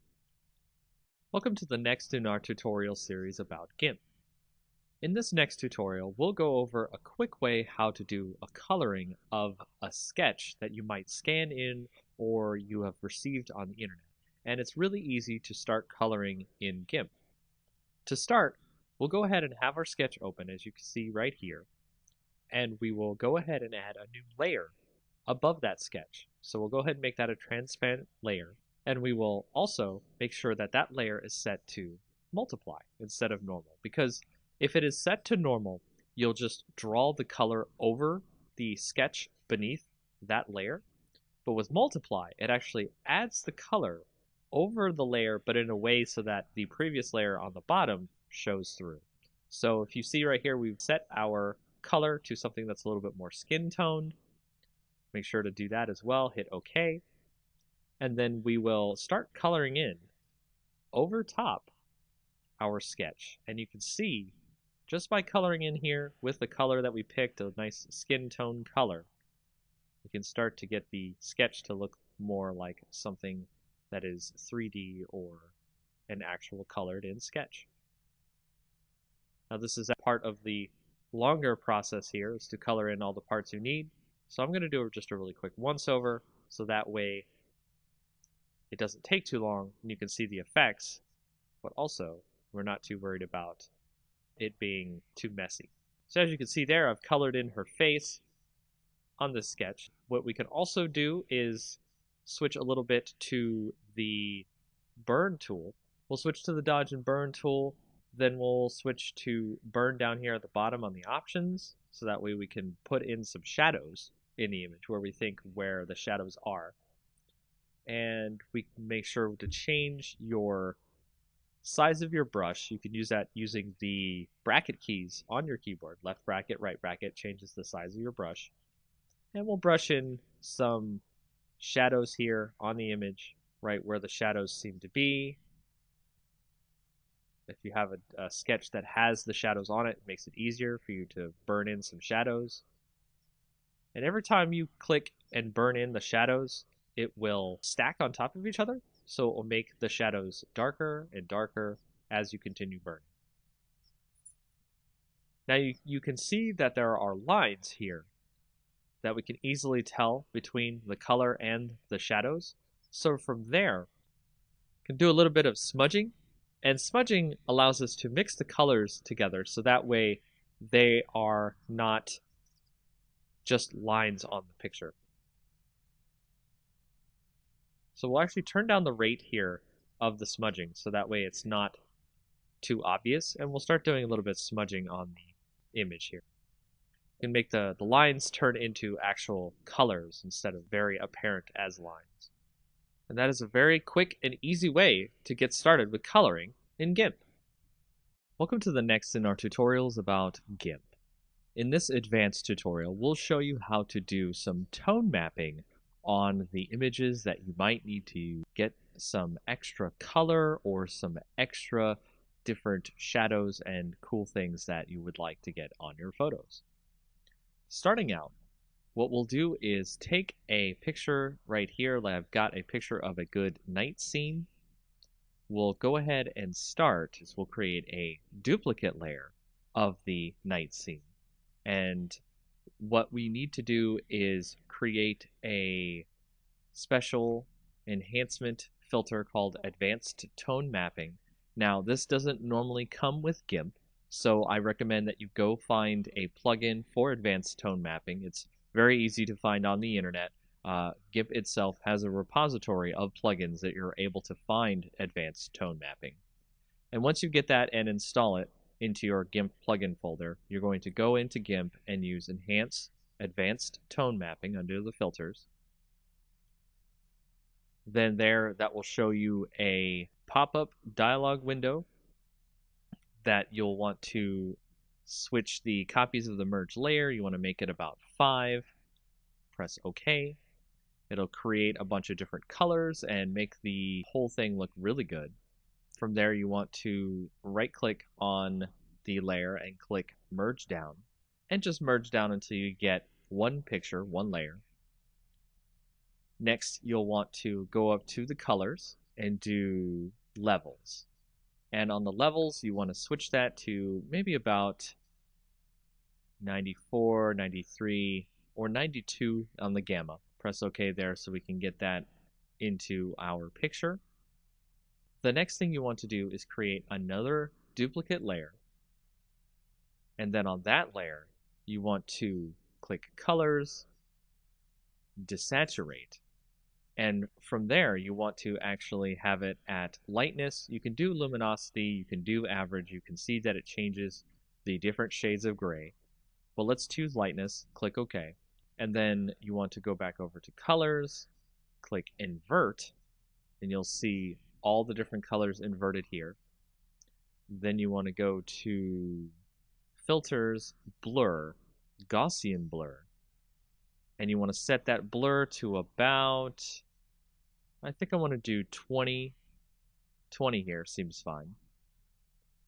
Welcome to the next in our tutorial series about GIMP. In this next tutorial, we'll go over a quick way how to do a coloring of a sketch that you might scan in or you have received on the internet. And it's really easy to start coloring in GIMP. To start, we'll go ahead and have our sketch open, as you can see right here, and we will go ahead and add a new layer above that sketch. So we'll go ahead and make that a transparent layer, and we will also make sure that that layer is set to multiply instead of normal, because if it is set to normal, you'll just draw the color over the sketch beneath that layer. But with multiply, it actually adds the color over the layer, but in a way so that the previous layer on the bottom shows through. So if you see right here, we've set our color to something that's a little bit more skin toned. Make sure to do that as well, hit OK. And then we will start coloring in over top our sketch. And you can see just by coloring in here with the color that we picked, a nice skin tone color, we can start to get the sketch to look more like something that is 3D or an actual colored in sketch. Now this is a part of the longer process here, is to color in all the parts you need. So I'm going to do just a really quick once over so that way it doesn't take too long and you can see the effects, but also we're not too worried about it being too messy. So as you can see there, I've colored in her face on this sketch. What we can also do is switch a little bit to the burn tool. We'll switch to the dodge and burn tool, then we'll switch to burn down here at the bottom on the options, so that way we can put in some shadows in the image where we think where the shadows are. And we can make sure to change your size of your brush. You can use that using the bracket keys on your keyboard. Left bracket, right bracket changes the size of your brush. And we'll brush in some shadows here on the image, right where the shadows seem to be. If you have a sketch that has the shadows on it, it makes it easier for you to burn in some shadows. And every time you click and burn in the shadows, it will stack on top of each other. So it will make the shadows darker and darker as you continue burning. Now you can see that there are lines here that we can easily tell between the color and the shadows. So from there, you can do a little bit of smudging, and smudging allows us to mix the colors together so that way they are not just lines on the picture. So we'll actually turn down the rate here of the smudging so that way it's not too obvious, and we'll start doing a little bit of smudging on the image here. You can make the lines turn into actual colors instead of very apparent as lines. And that is a very quick and easy way to get started with coloring in GIMP. Welcome to the next in our tutorials about GIMP. In this advanced tutorial, we'll show you how to do some tone mapping on the images that you might need to get some extra color or some extra different shadows and cool things that you would like to get on your photos. Starting out, what we'll do is take a picture right here. I've got a picture of a good night scene. We'll go ahead and start is we'll create a duplicate layer of the night scene. And what we need to do is create a special enhancement filter called Advanced Tone Mapping. Now, this doesn't normally come with GIMP, so I recommend that you go find a plugin for Advanced Tone Mapping. It's very easy to find on the internet. GIMP itself has a repository of plugins that you're able to find Advanced Tone Mapping. And once you get that and install it into your GIMP plugin folder, you're going to go into GIMP and use Enhance Advanced Tone Mapping under the filters. Then that will show you a pop-up dialog window that you'll want to switch the copies of the merge layer. You want to make it about 5. Press OK. It'll create a bunch of different colors and make the whole thing look really good. From there, you want to right-click on the layer and click Merge Down, and just merge down until you get one picture, one layer. Next, you'll want to go up to the colors and do levels. And on the levels, you want to switch that to maybe about 94, 93, or 92 on the gamma. Press OK there so we can get that into our picture. The next thing you want to do is create another duplicate layer. And then on that layer, you want to click Colors, Desaturate. And from there, you want to actually have it at lightness. You can do luminosity, you can do average. You can see that it changes the different shades of gray. But let's choose lightness, click OK. And then you want to go back over to Colors, click Invert, and you'll see all the different colors inverted here. Then you want to go to Filters, Blur, Gaussian Blur. And you want to set that blur to about, I think I want to do 20. 20 here seems fine.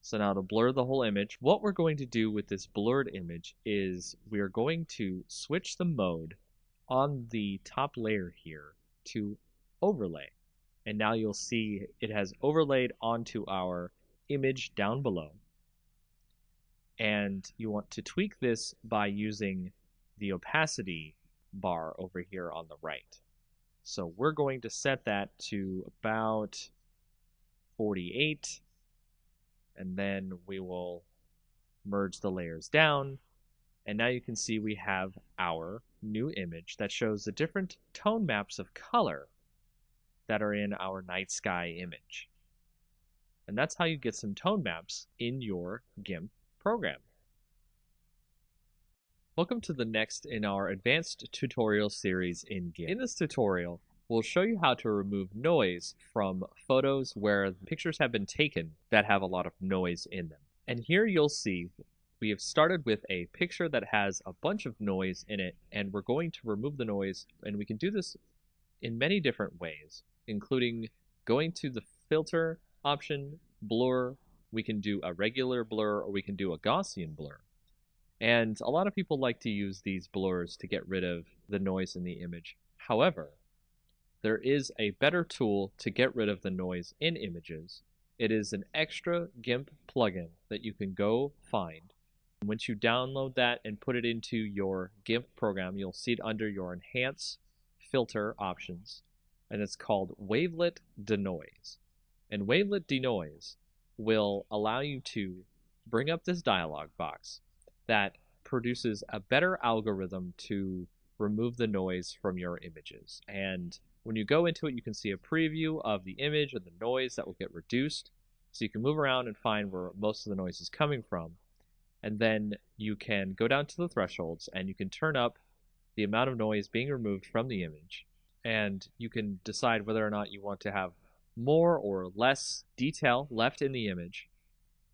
So now to blur the whole image, what we're going to do with this blurred image is we're going to switch the mode on the top layer here to overlay. And now you'll see it has overlaid onto our image down below. And you want to tweak this by using the opacity bar over here on the right. So we're going to set that to about 48, and then we will merge the layers down, and now you can see we have our new image that shows the different tone maps of color that are in our night sky image. And that's how you get some tone maps in your GIMP program. Welcome to the next in our advanced tutorial series in GIMP. In this tutorial, we'll show you how to remove noise from photos where pictures have been taken that have a lot of noise in them. And here you'll see we have started with a picture that has a bunch of noise in it, and we're going to remove the noise, and we can do this in many different ways, including going to the filter option, blur. We can do a regular blur, or we can do a Gaussian blur. And a lot of people like to use these blurs to get rid of the noise in the image. However, there is a better tool to get rid of the noise in images. It is an extra GIMP plugin that you can go find. Once you download that and put it into your GIMP program, you'll see it under your Enhance Filter options. and it's called Wavelet Denoise. And Wavelet Denoise will allow you to bring up this dialog box that produces a better algorithm to remove the noise from your images. And when you go into it, you can see a preview of the image and the noise that will get reduced. So you can move around and find where most of the noise is coming from. And then you can go down to the thresholds and you can turn up the amount of noise being removed from the image. And you can decide whether or not you want to have more or less detail left in the image.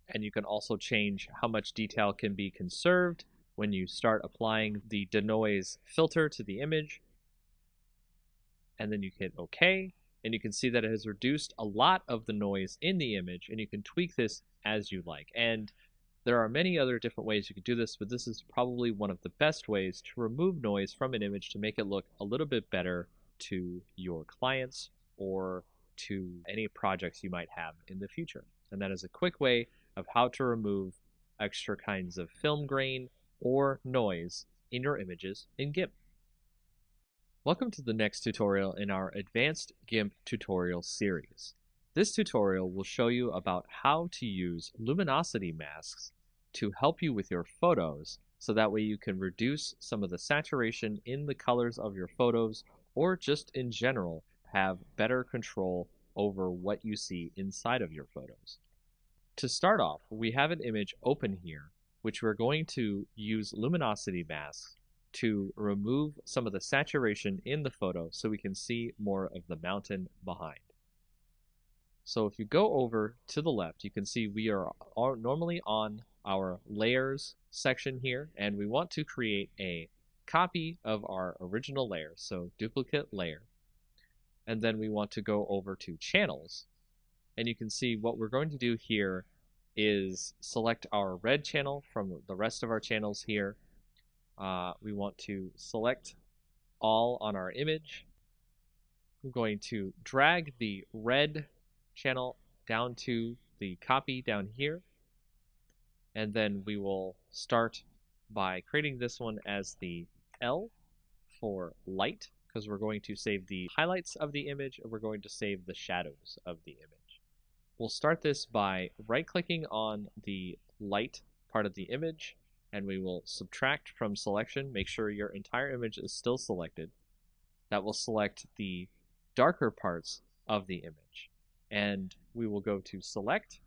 And you can also change how much detail can be conserved when you start applying the denoise filter to the image. And then you hit OK, and you can see that it has reduced a lot of the noise in the image, and you can tweak this as you like. And there are many other different ways you could do this, but this is probably one of the best ways to remove noise from an image to make it look a little bit better to your clients or to any projects you might have in the future. And that is a quick way of how to remove extra kinds of film grain or noise in your images in GIMP. Welcome to the next tutorial in our Advanced GIMP tutorial series. This tutorial will show you about how to use luminosity masks to help you with your photos, so that way you can reduce some of the saturation in the colors of your photos, or just in general have better control over what you see inside of your photos. To start off, we have an image open here, which we're going to use luminosity masks to remove some of the saturation in the photo so we can see more of the mountain behind. So if you go over to the left, you can see we are normally on our layers section here, and we want to create a copy of our original layer, so duplicate layer. And then we want to go over to channels, and you can see what we're going to do here is select our red channel from the rest of our channels here. We want to select all on our image. I'm going to drag the red channel down to the copy down here, and then we will start by creating this one as the L for light, because we're going to save the highlights of the image and we're going to save the shadows of the image. We'll start this by right-clicking on the light part of the image, and we will subtract from selection. Make sure your entire image is still selected. That will select the darker parts of the image. And we will go to select,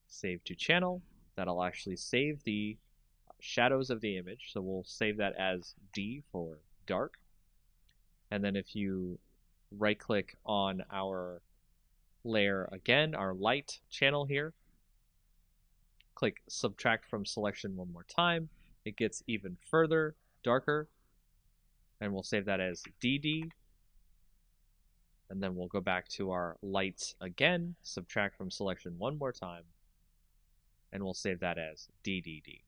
save to channel. That'll actually save the shadows of the image. So we'll save that as D for dark. And then if you right click on our layer again, our light channel here, click subtract from selection one more time, it gets even further darker, and we'll save that as DD. And then we'll go back to our lights again, subtract from selection one more time, and we'll save that as DDD.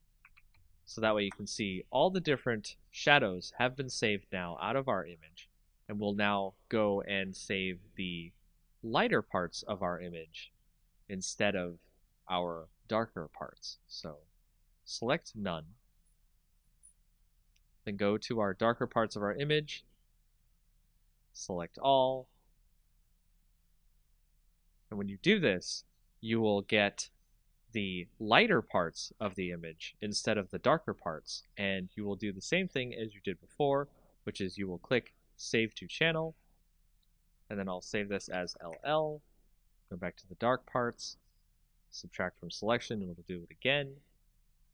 So that way you can see all the different shadows have been saved now out of our image, and we'll now go and save the lighter parts of our image instead of our darker parts. So select none, then go to our darker parts of our image, select all, and when you do this, you will get the lighter parts of the image instead of the darker parts, and you will do the same thing as you did before, which is you will click Save to Channel, and then I'll save this as LL, go back to the dark parts, subtract from selection, and we'll do it again,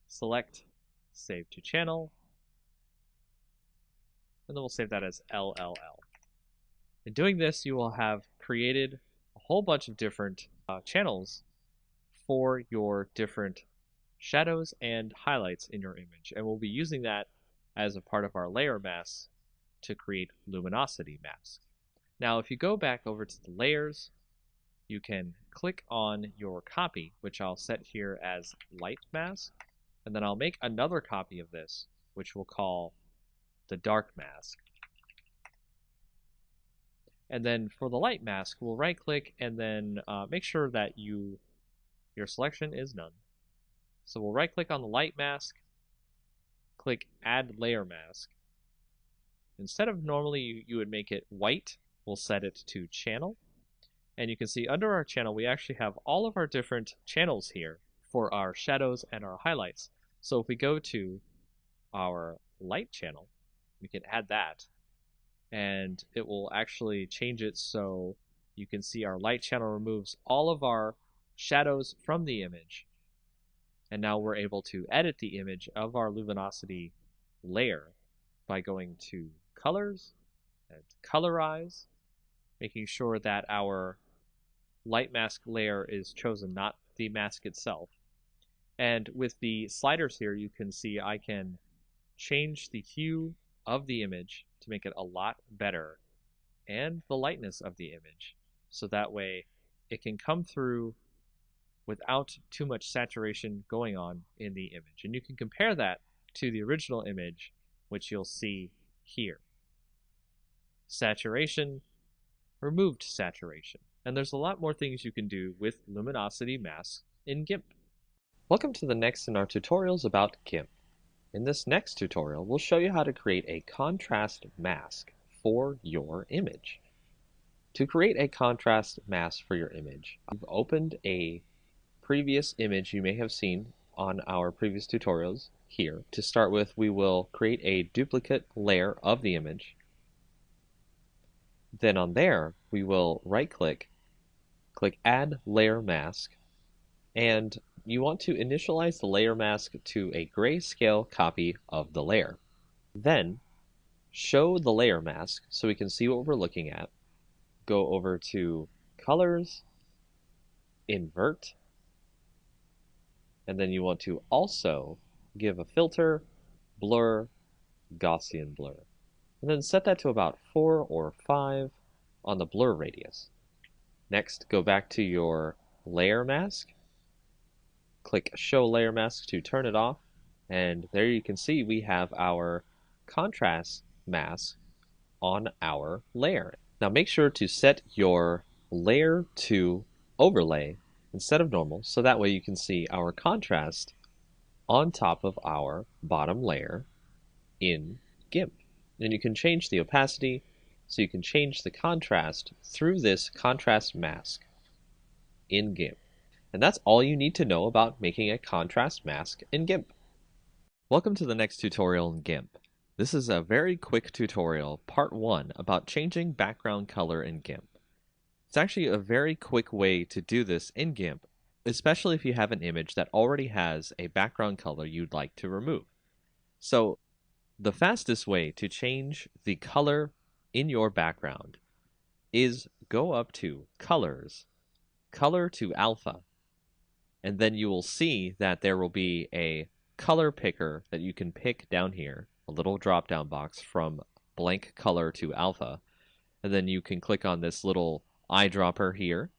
select, save to channel, and then we'll save that as LLL. In doing this, you will have created a whole bunch of different channels for your different shadows and highlights in your image, and we'll be using that as a part of our layer masks to create luminosity masks. Now, if you go back over to the layers, you can click on your copy, which I'll set here as light mask, and then I'll make another copy of this, which we'll call the dark mask. And then for the light mask, we'll right click and then make sure that your selection is none. So we'll right click on the light mask, click add layer mask. Instead of normally you would make it white, we'll set it to channel. And you can see under our channel, we actually have all of our different channels here for our shadows and our highlights. So if we go to our light channel, we can add that, and it will actually change it so you can see our light channel removes all of our shadows from the image. And now we're able to edit the image of our luminosity layer by going to colors and colorize, making sure that our light mask layer is chosen, not the mask itself. And with the sliders here, you can see I can change the hue of the image to make it a lot better, and the lightness of the image, so that way it can come through without too much saturation going on in the image. And you can compare that to the original image, which you'll see here. Saturation, removed saturation. And there's a lot more things you can do with luminosity masks in GIMP. Welcome to the next in our tutorials about GIMP. In this next tutorial, we'll show you how to create a contrast mask for your image. To create a contrast mask for your image, I've opened a previous image you may have seen on our previous tutorials here. To start with, we will create a duplicate layer of the image. Then on there, we will right-click, click Add Layer Mask, and you want to initialize the layer mask to a grayscale copy of the layer. Then, show the layer mask so we can see what we're looking at. Go over to Colors, Invert, and then you want to also give a filter, Blur, Gaussian Blur. And then set that to about 4 or 5 on the blur radius. Next, go back to your layer mask, click Show Layer Mask to turn it off, and there you can see we have our contrast mask on our layer. Now make sure to set your layer to overlay instead of normal, so that way you can see our contrast on top of our bottom layer in GIMP. And you can change the opacity, so you can change the contrast through this contrast mask in GIMP. And that's all you need to know about making a contrast mask in GIMP. Welcome to the next tutorial in GIMP. This is a very quick tutorial, part 1, about changing background color in GIMP. It's actually a very quick way to do this in GIMP, especially if you have an image that already has a background color you'd like to remove. So, the fastest way to change the color in your background is go up to Colors, Color to Alpha, and then you will see that there will be a color picker that you can pick down here, a little drop-down box from blank color to alpha, and then you can click on this little eyedropper here,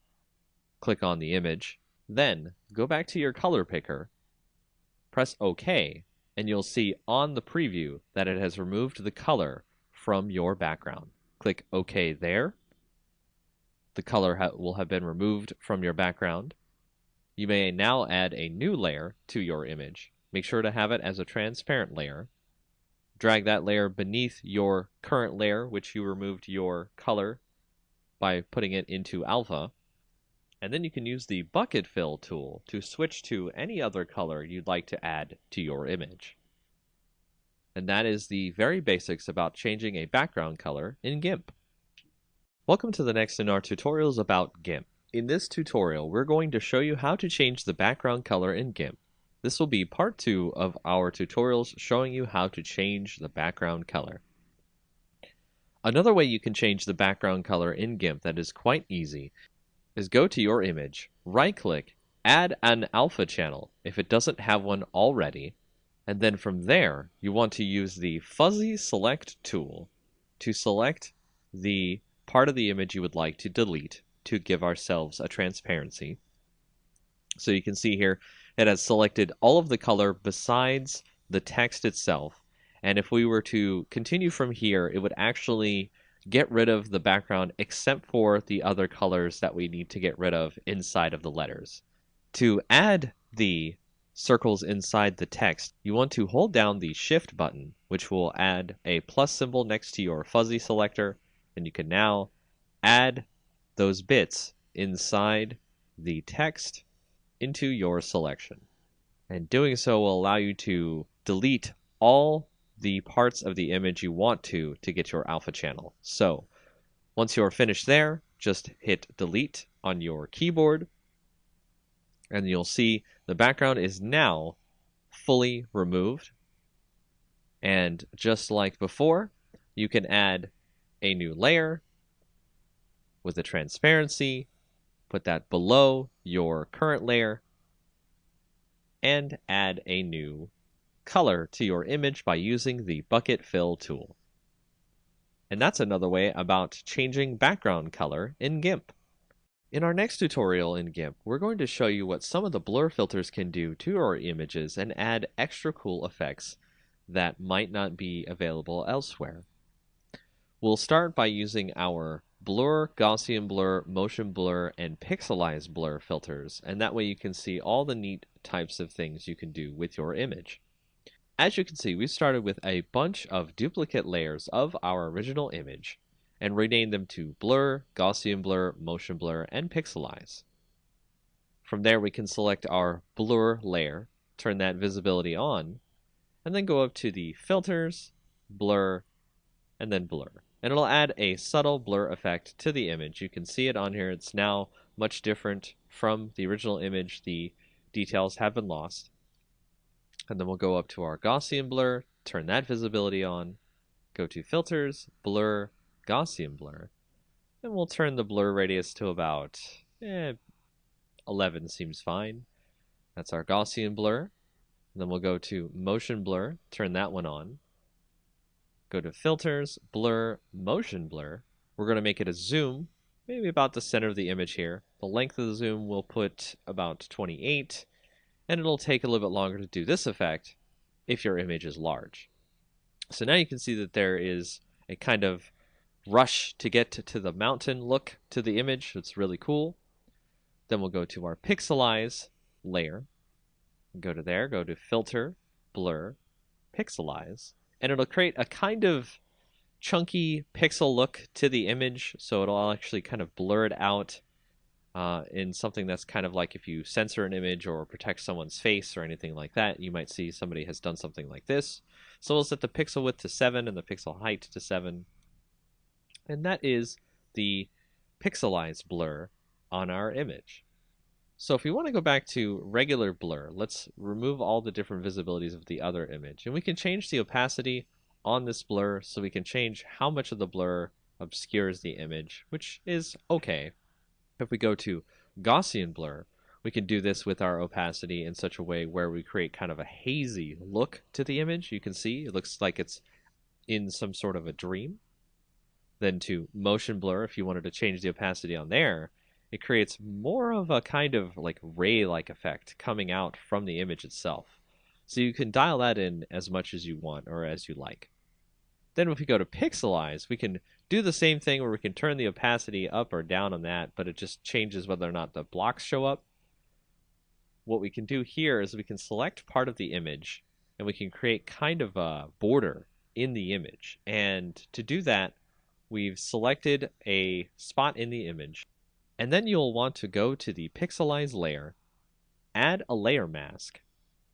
click on the image, then go back to your color picker, press OK, and you'll see on the preview that it has removed the color from your background. Click OK there. The color will have been removed from your background. You may now add a new layer to your image. Make sure to have it as a transparent layer. Drag that layer beneath your current layer, which you removed your color by putting it into alpha. And then you can use the bucket fill tool to switch to any other color you'd like to add to your image. And that is the very basics about changing a background color in GIMP. Welcome to the next in our tutorials about GIMP. In this tutorial, we're going to show you how to change the background color in GIMP. This will be part 2 of our tutorials showing you how to change the background color. Another way you can change the background color in GIMP that is quite easy is go to your image, right-click, add an alpha channel if it doesn't have one already, and then from there you want to use the fuzzy select tool to select the part of the image you would like to delete to give ourselves a transparency. So you can see here it has selected all of the color besides the text itself, and if we were to continue from here, it would actually get rid of the background except for the other colors that we need to get rid of inside of the letters. To add the circles inside the text, you want to hold down the Shift button, which will add a plus symbol next to your fuzzy selector, and you can now add those bits inside the text into your selection. And doing so will allow you to delete all the parts of the image you want to get your alpha channel. So once you're finished there, just hit delete on your keyboard, and you'll see the background is now fully removed. And just like before, you can add a new layer with the transparency, put that below your current layer, and add a new color to your image by using the bucket fill tool. And that's another way about changing background color in GIMP. In our next tutorial in GIMP, we're going to show you what some of the blur filters can do to our images and add extra cool effects that might not be available elsewhere. We'll start by using our blur, Gaussian blur, motion blur, and pixelize blur filters, and that way you can see all the neat types of things you can do with your image. As you can see, we started with a bunch of duplicate layers of our original image and renamed them to blur, Gaussian blur, motion blur, and pixelize. From there, we can select our blur layer, turn that visibility on, and then go up to the filters, blur, and then blur. And it'll add a subtle blur effect to the image. You can see it on here. It's now much different from the original image. The details have been lost. And then we'll go up to our Gaussian blur, turn that visibility on, go to filters, blur, Gaussian blur, and we'll turn the blur radius to about 11 seems fine. That's our Gaussian blur. And then we'll go to motion blur, turn that one on, go to filters, blur, motion blur. We're going to make it a zoom, maybe about the center of the image here. The length of the zoom we'll put about 28. And it'll take a little bit longer to do this effect if your image is large. So now you can see that there is a kind of rush to get to the mountain look to the image. It's really cool. Then we'll go to our pixelize layer. Go to there, go to filter, blur, pixelize. And it'll create a kind of chunky pixel look to the image. So it'll actually kind of blur it out in something that's kind of like if you censor an image or protect someone's face or anything like that, you might see somebody has done something like this. So we'll set the pixel width to 7 and the pixel height to 7. And that is the pixelized blur on our image. So if we want to go back to regular blur, let's remove all the different visibilities of the other image. And we can change the opacity on this blur, so we can change how much of the blur obscures the image, which is okay. If we go to Gaussian blur, we can do this with our opacity in such a way where we create kind of a hazy look to the image. You can see it looks like it's in some sort of a dream. Then to motion blur, if you wanted to change the opacity on there, it creates more of a kind of like ray-like effect coming out from the image itself. So you can dial that in as much as you want or as you like. Then if we go to pixelize, we can do the same thing where we can turn the opacity up or down on that, but it just changes whether or not the blocks show up. What we can do here is we can select part of the image and we can create kind of a border in the image. And to do that, we've selected a spot in the image. And then you'll want to go to the pixelize layer, add a layer mask,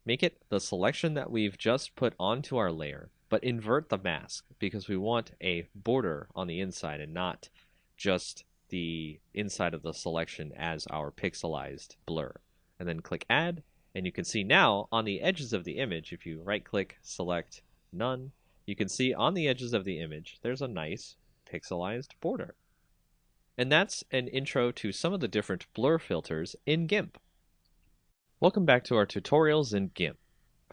make it the selection that we've just put onto our layer, but invert the mask because we want a border on the inside and not just the inside of the selection as our pixelized blur. And then click add, and you can see now on the edges of the image, if you right click, select none, you can see on the edges of the image there's a nice pixelized border. And that's an intro to some of the different blur filters in GIMP. Welcome back to our tutorials in GIMP.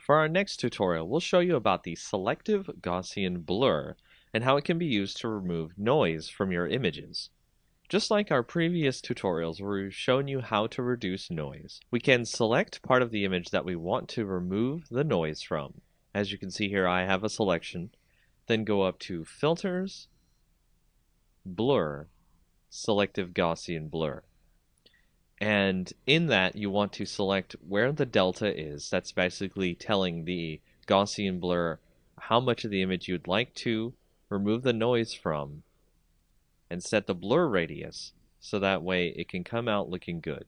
For our next tutorial, we'll show you about the selective Gaussian blur and how it can be used to remove noise from your images. Just like our previous tutorials where we've shown you how to reduce noise, we can select part of the image that we want to remove the noise from. As you can see here, I have a selection. Then go up to Filters, Blur, Selective Gaussian Blur. And in that, you want to select where the delta is. That's basically telling the Gaussian blur how much of the image you'd like to remove the noise from. and set the blur radius so that way it can come out looking good.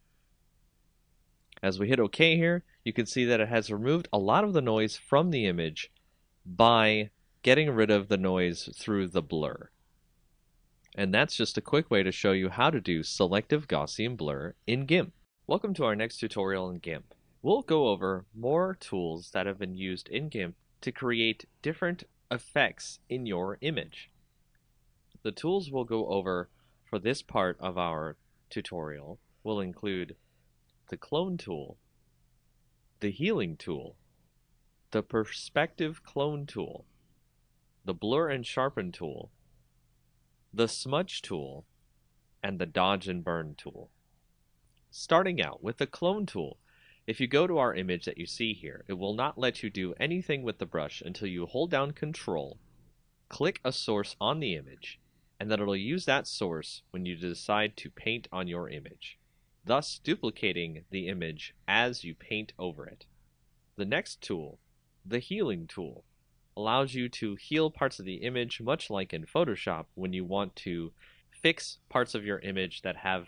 As we hit OK here, you can see that it has removed a lot of the noise from the image by getting rid of the noise through the blur. And that's just a quick way to show you how to do selective Gaussian blur in GIMP. Welcome to our next tutorial in GIMP. We'll go over more tools that have been used in GIMP to create different effects in your image. The tools we'll go over for this part of our tutorial will include the clone tool, the healing tool, the perspective clone tool, the blur and sharpen tool, the smudge tool, and the dodge and burn tool. Starting out with the clone tool, if you go to our image that you see here, it will not let you do anything with the brush until you hold down Control, click a source on the image, and then it'll use that source when you decide to paint on your image, thus duplicating the image as you paint over it. The next tool, the healing tool, allows you to heal parts of the image much like in Photoshop when you want to fix parts of your image that have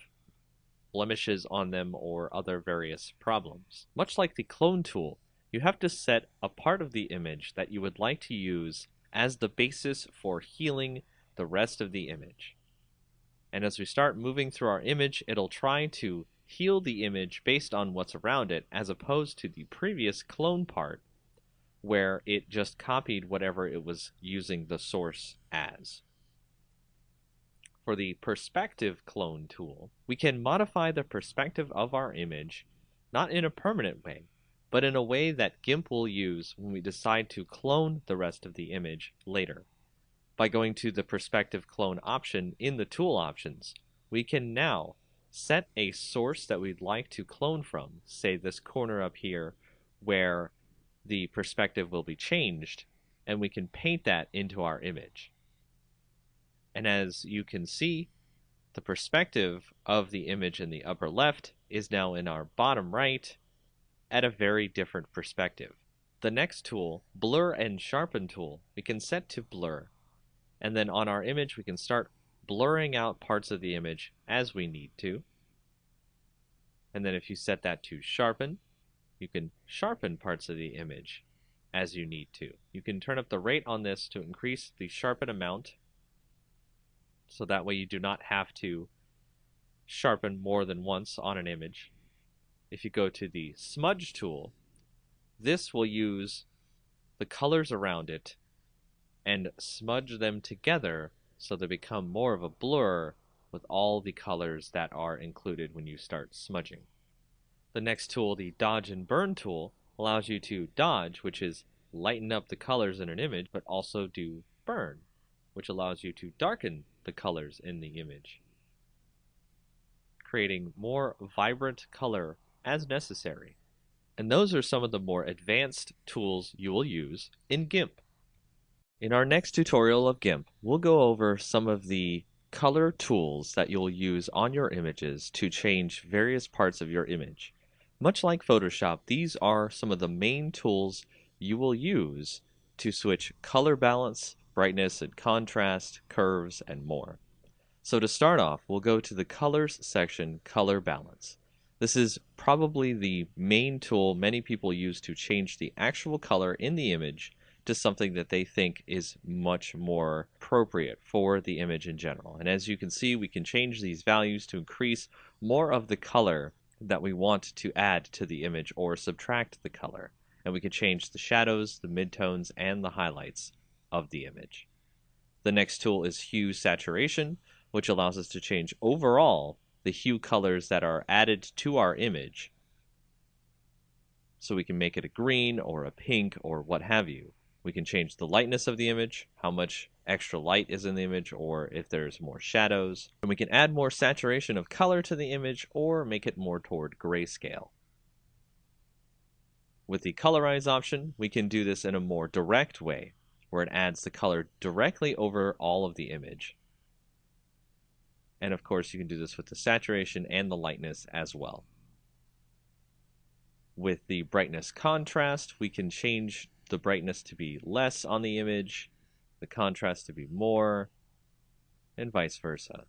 blemishes on them or other various problems. Much like the clone tool, you have to set a part of the image that you would like to use as the basis for healing the rest of the image. And as we start moving through our image, it'll try to heal the image based on what's around it, as opposed to the previous clone part where it just copied whatever it was using the source as. For the perspective clone tool, we can modify the perspective of our image not in a permanent way, but in a way that GIMP will use when we decide to clone the rest of the image later. By going to the perspective clone option in the tool options, we can now set a source that we'd like to clone from, say this corner up here where the perspective will be changed, and we can paint that into our image. And as you can see, the perspective of the image in the upper left is now in our bottom right at a very different perspective. The next tool, blur and sharpen tool, we can set to blur. And then on our image, we can start blurring out parts of the image as we need to. And then if you set that to sharpen, you can sharpen parts of the image as you need to. You can turn up the rate on this to increase the sharpen amount, so that way you do not have to sharpen more than once on an image. If you go to the smudge tool, this will use the colors around it and smudge them together so they become more of a blur with all the colors that are included when you start smudging. The next tool, the dodge and burn tool, allows you to dodge, which is lighten up the colors in an image, but also do burn, which allows you to darken the colors in the image, creating more vibrant color as necessary. And those are some of the more advanced tools you will use in GIMP. In our next tutorial of GIMP, we'll go over some of the color tools that you'll use on your images to change various parts of your image. Much like Photoshop, these are some of the main tools you will use to switch color balance, brightness and contrast, curves, and more. So to start off, we'll go to the Colors section, Color Balance. This is probably the main tool many people use to change the actual color in the image to something that they think is much more appropriate for the image in general. And as you can see, we can change these values to increase more of the color that we want to add to the image or subtract the color. And we can change the shadows, the midtones, and the highlights of the image. The next tool is Hue Saturation, which allows us to change overall the hue colors that are added to our image. So we can make it a green or a pink or what have you. We can change the lightness of the image, how much extra light is in the image, or if there's more shadows. And we can add more saturation of color to the image or make it more toward grayscale. With the Colorize option, we can do this in a more direct way, where it adds the color directly over all of the image. And of course, you can do this with the saturation and the lightness as well. With the brightness contrast, we can change the brightness to be less on the image, the contrast to be more, and vice versa.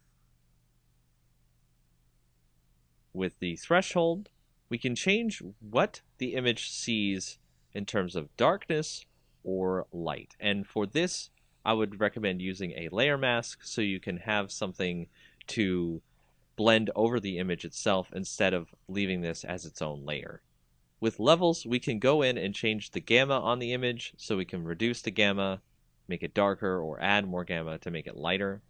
With the threshold, we can change what the image sees in terms of darkness or light. And for this, I would recommend using a layer mask so you can have something to blend over the image itself instead of leaving this as its own layer. With levels, we can go in and change the gamma on the image so we can reduce the gamma, make it darker, or add more gamma to make it lighter.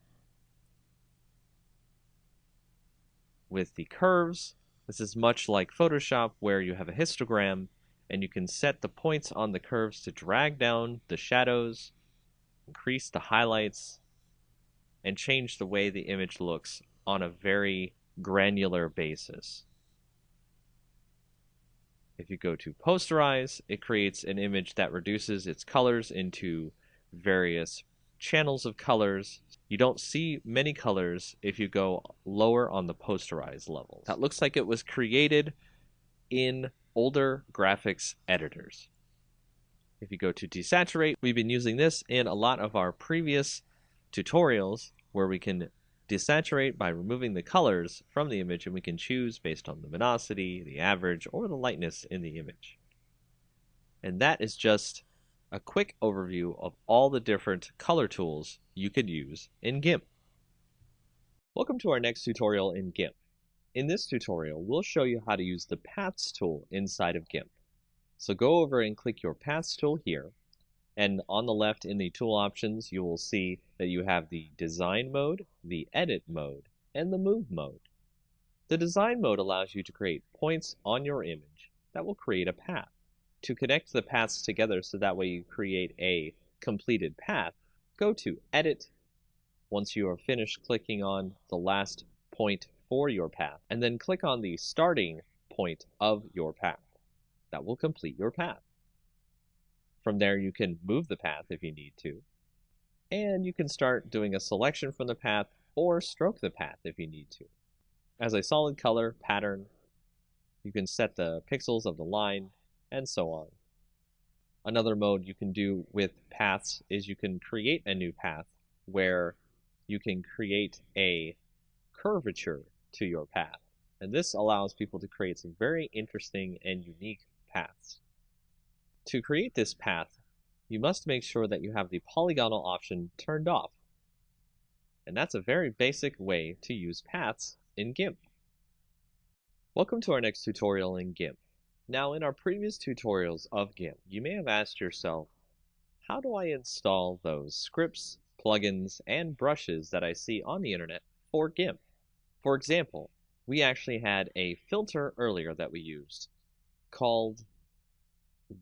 With the curves, this is much like Photoshop where you have a histogram and you can set the points on the curves to drag down the shadows, increase the highlights, and change the way the image looks on a very granular basis. If you go to posterize, it creates an image that reduces its colors into various channels of colors. You don't see many colors if you go lower on the posterize levels. That looks like it was created in older graphics editors. If you go to desaturate, we've been using this in a lot of our previous tutorials where we can desaturate by removing the colors from the image, and we can choose based on luminosity, the average, or the lightness in the image. And that is just a quick overview of all the different color tools you could use in GIMP. Welcome to our next tutorial in GIMP. In this tutorial, we'll show you how to use the Paths tool inside of GIMP. So go over and click your Paths tool here, and on the left in the tool options, you will see that you have the Design mode, the Edit mode, and the Move mode. The Design mode allows you to create points on your image that will create a path. To connect the paths together so that way you create a completed path, go to Edit once you are finished clicking on the last point for your path, and then click on the starting point of your path. That will complete your path. From there, you can move the path if you need to, and you can start doing a selection from the path or stroke the path if you need to. As a solid color pattern, you can set the pixels of the line, and so on. Another mode you can do with paths is you can create a new path where you can create a curvature to your path. And this allows people to create some very interesting and unique paths. To create this path, you must make sure that you have the polygonal option turned off. And that's a very basic way to use paths in GIMP. Welcome to our next tutorial in GIMP. Now, in our previous tutorials of GIMP, you may have asked yourself, how do I install those scripts, plugins, and brushes that I see on the internet for GIMP? For example, we actually had a filter earlier that we used called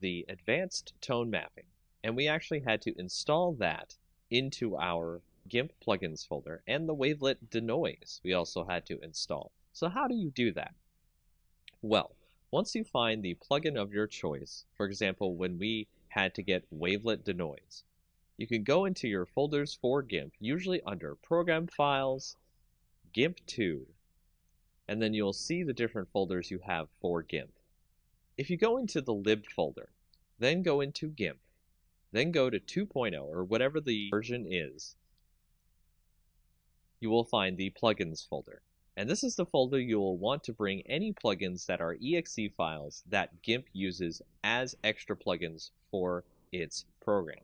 the Advanced Tone Mapping, and we actually had to install that into our GIMP plugins folder, and the Wavelet Denoise we also had to install. So how do you do that? Well, once you find the plugin of your choice, for example, when we had to get Wavelet Denoise, you can go into your folders for GIMP, usually under Program Files, GIMP2, and then you'll see the different folders you have for GIMP. If you go into the lib folder, then go into GIMP, then go to 2.0 or whatever the version is, you will find the plugins folder. And this is the folder you will want to bring any plugins that are exe files that GIMP uses as extra plugins for its program.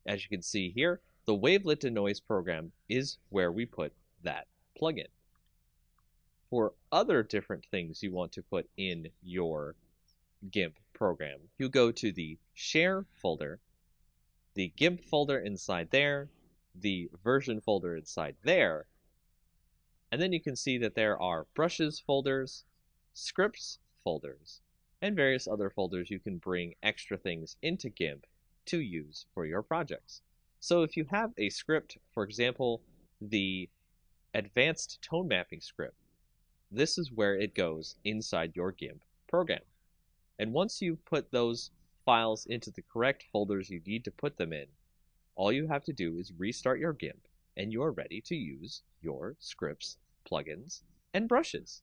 As you can see here, the Wavelet Denoise program is where we put that plugin. For other different things you want to put in your GIMP program, you go to the Share folder, the GIMP folder inside there, the version folder inside there, and then you can see that there are brushes folders, scripts folders, and various other folders you can bring extra things into GIMP to use for your projects. So if you have a script, for example, the Advanced Tone Mapping script, this is where it goes inside your GIMP program. And once you put those files into the correct folders you need to put them in, all you have to do is restart your GIMP, and you are ready to use your scripts, plugins, and brushes.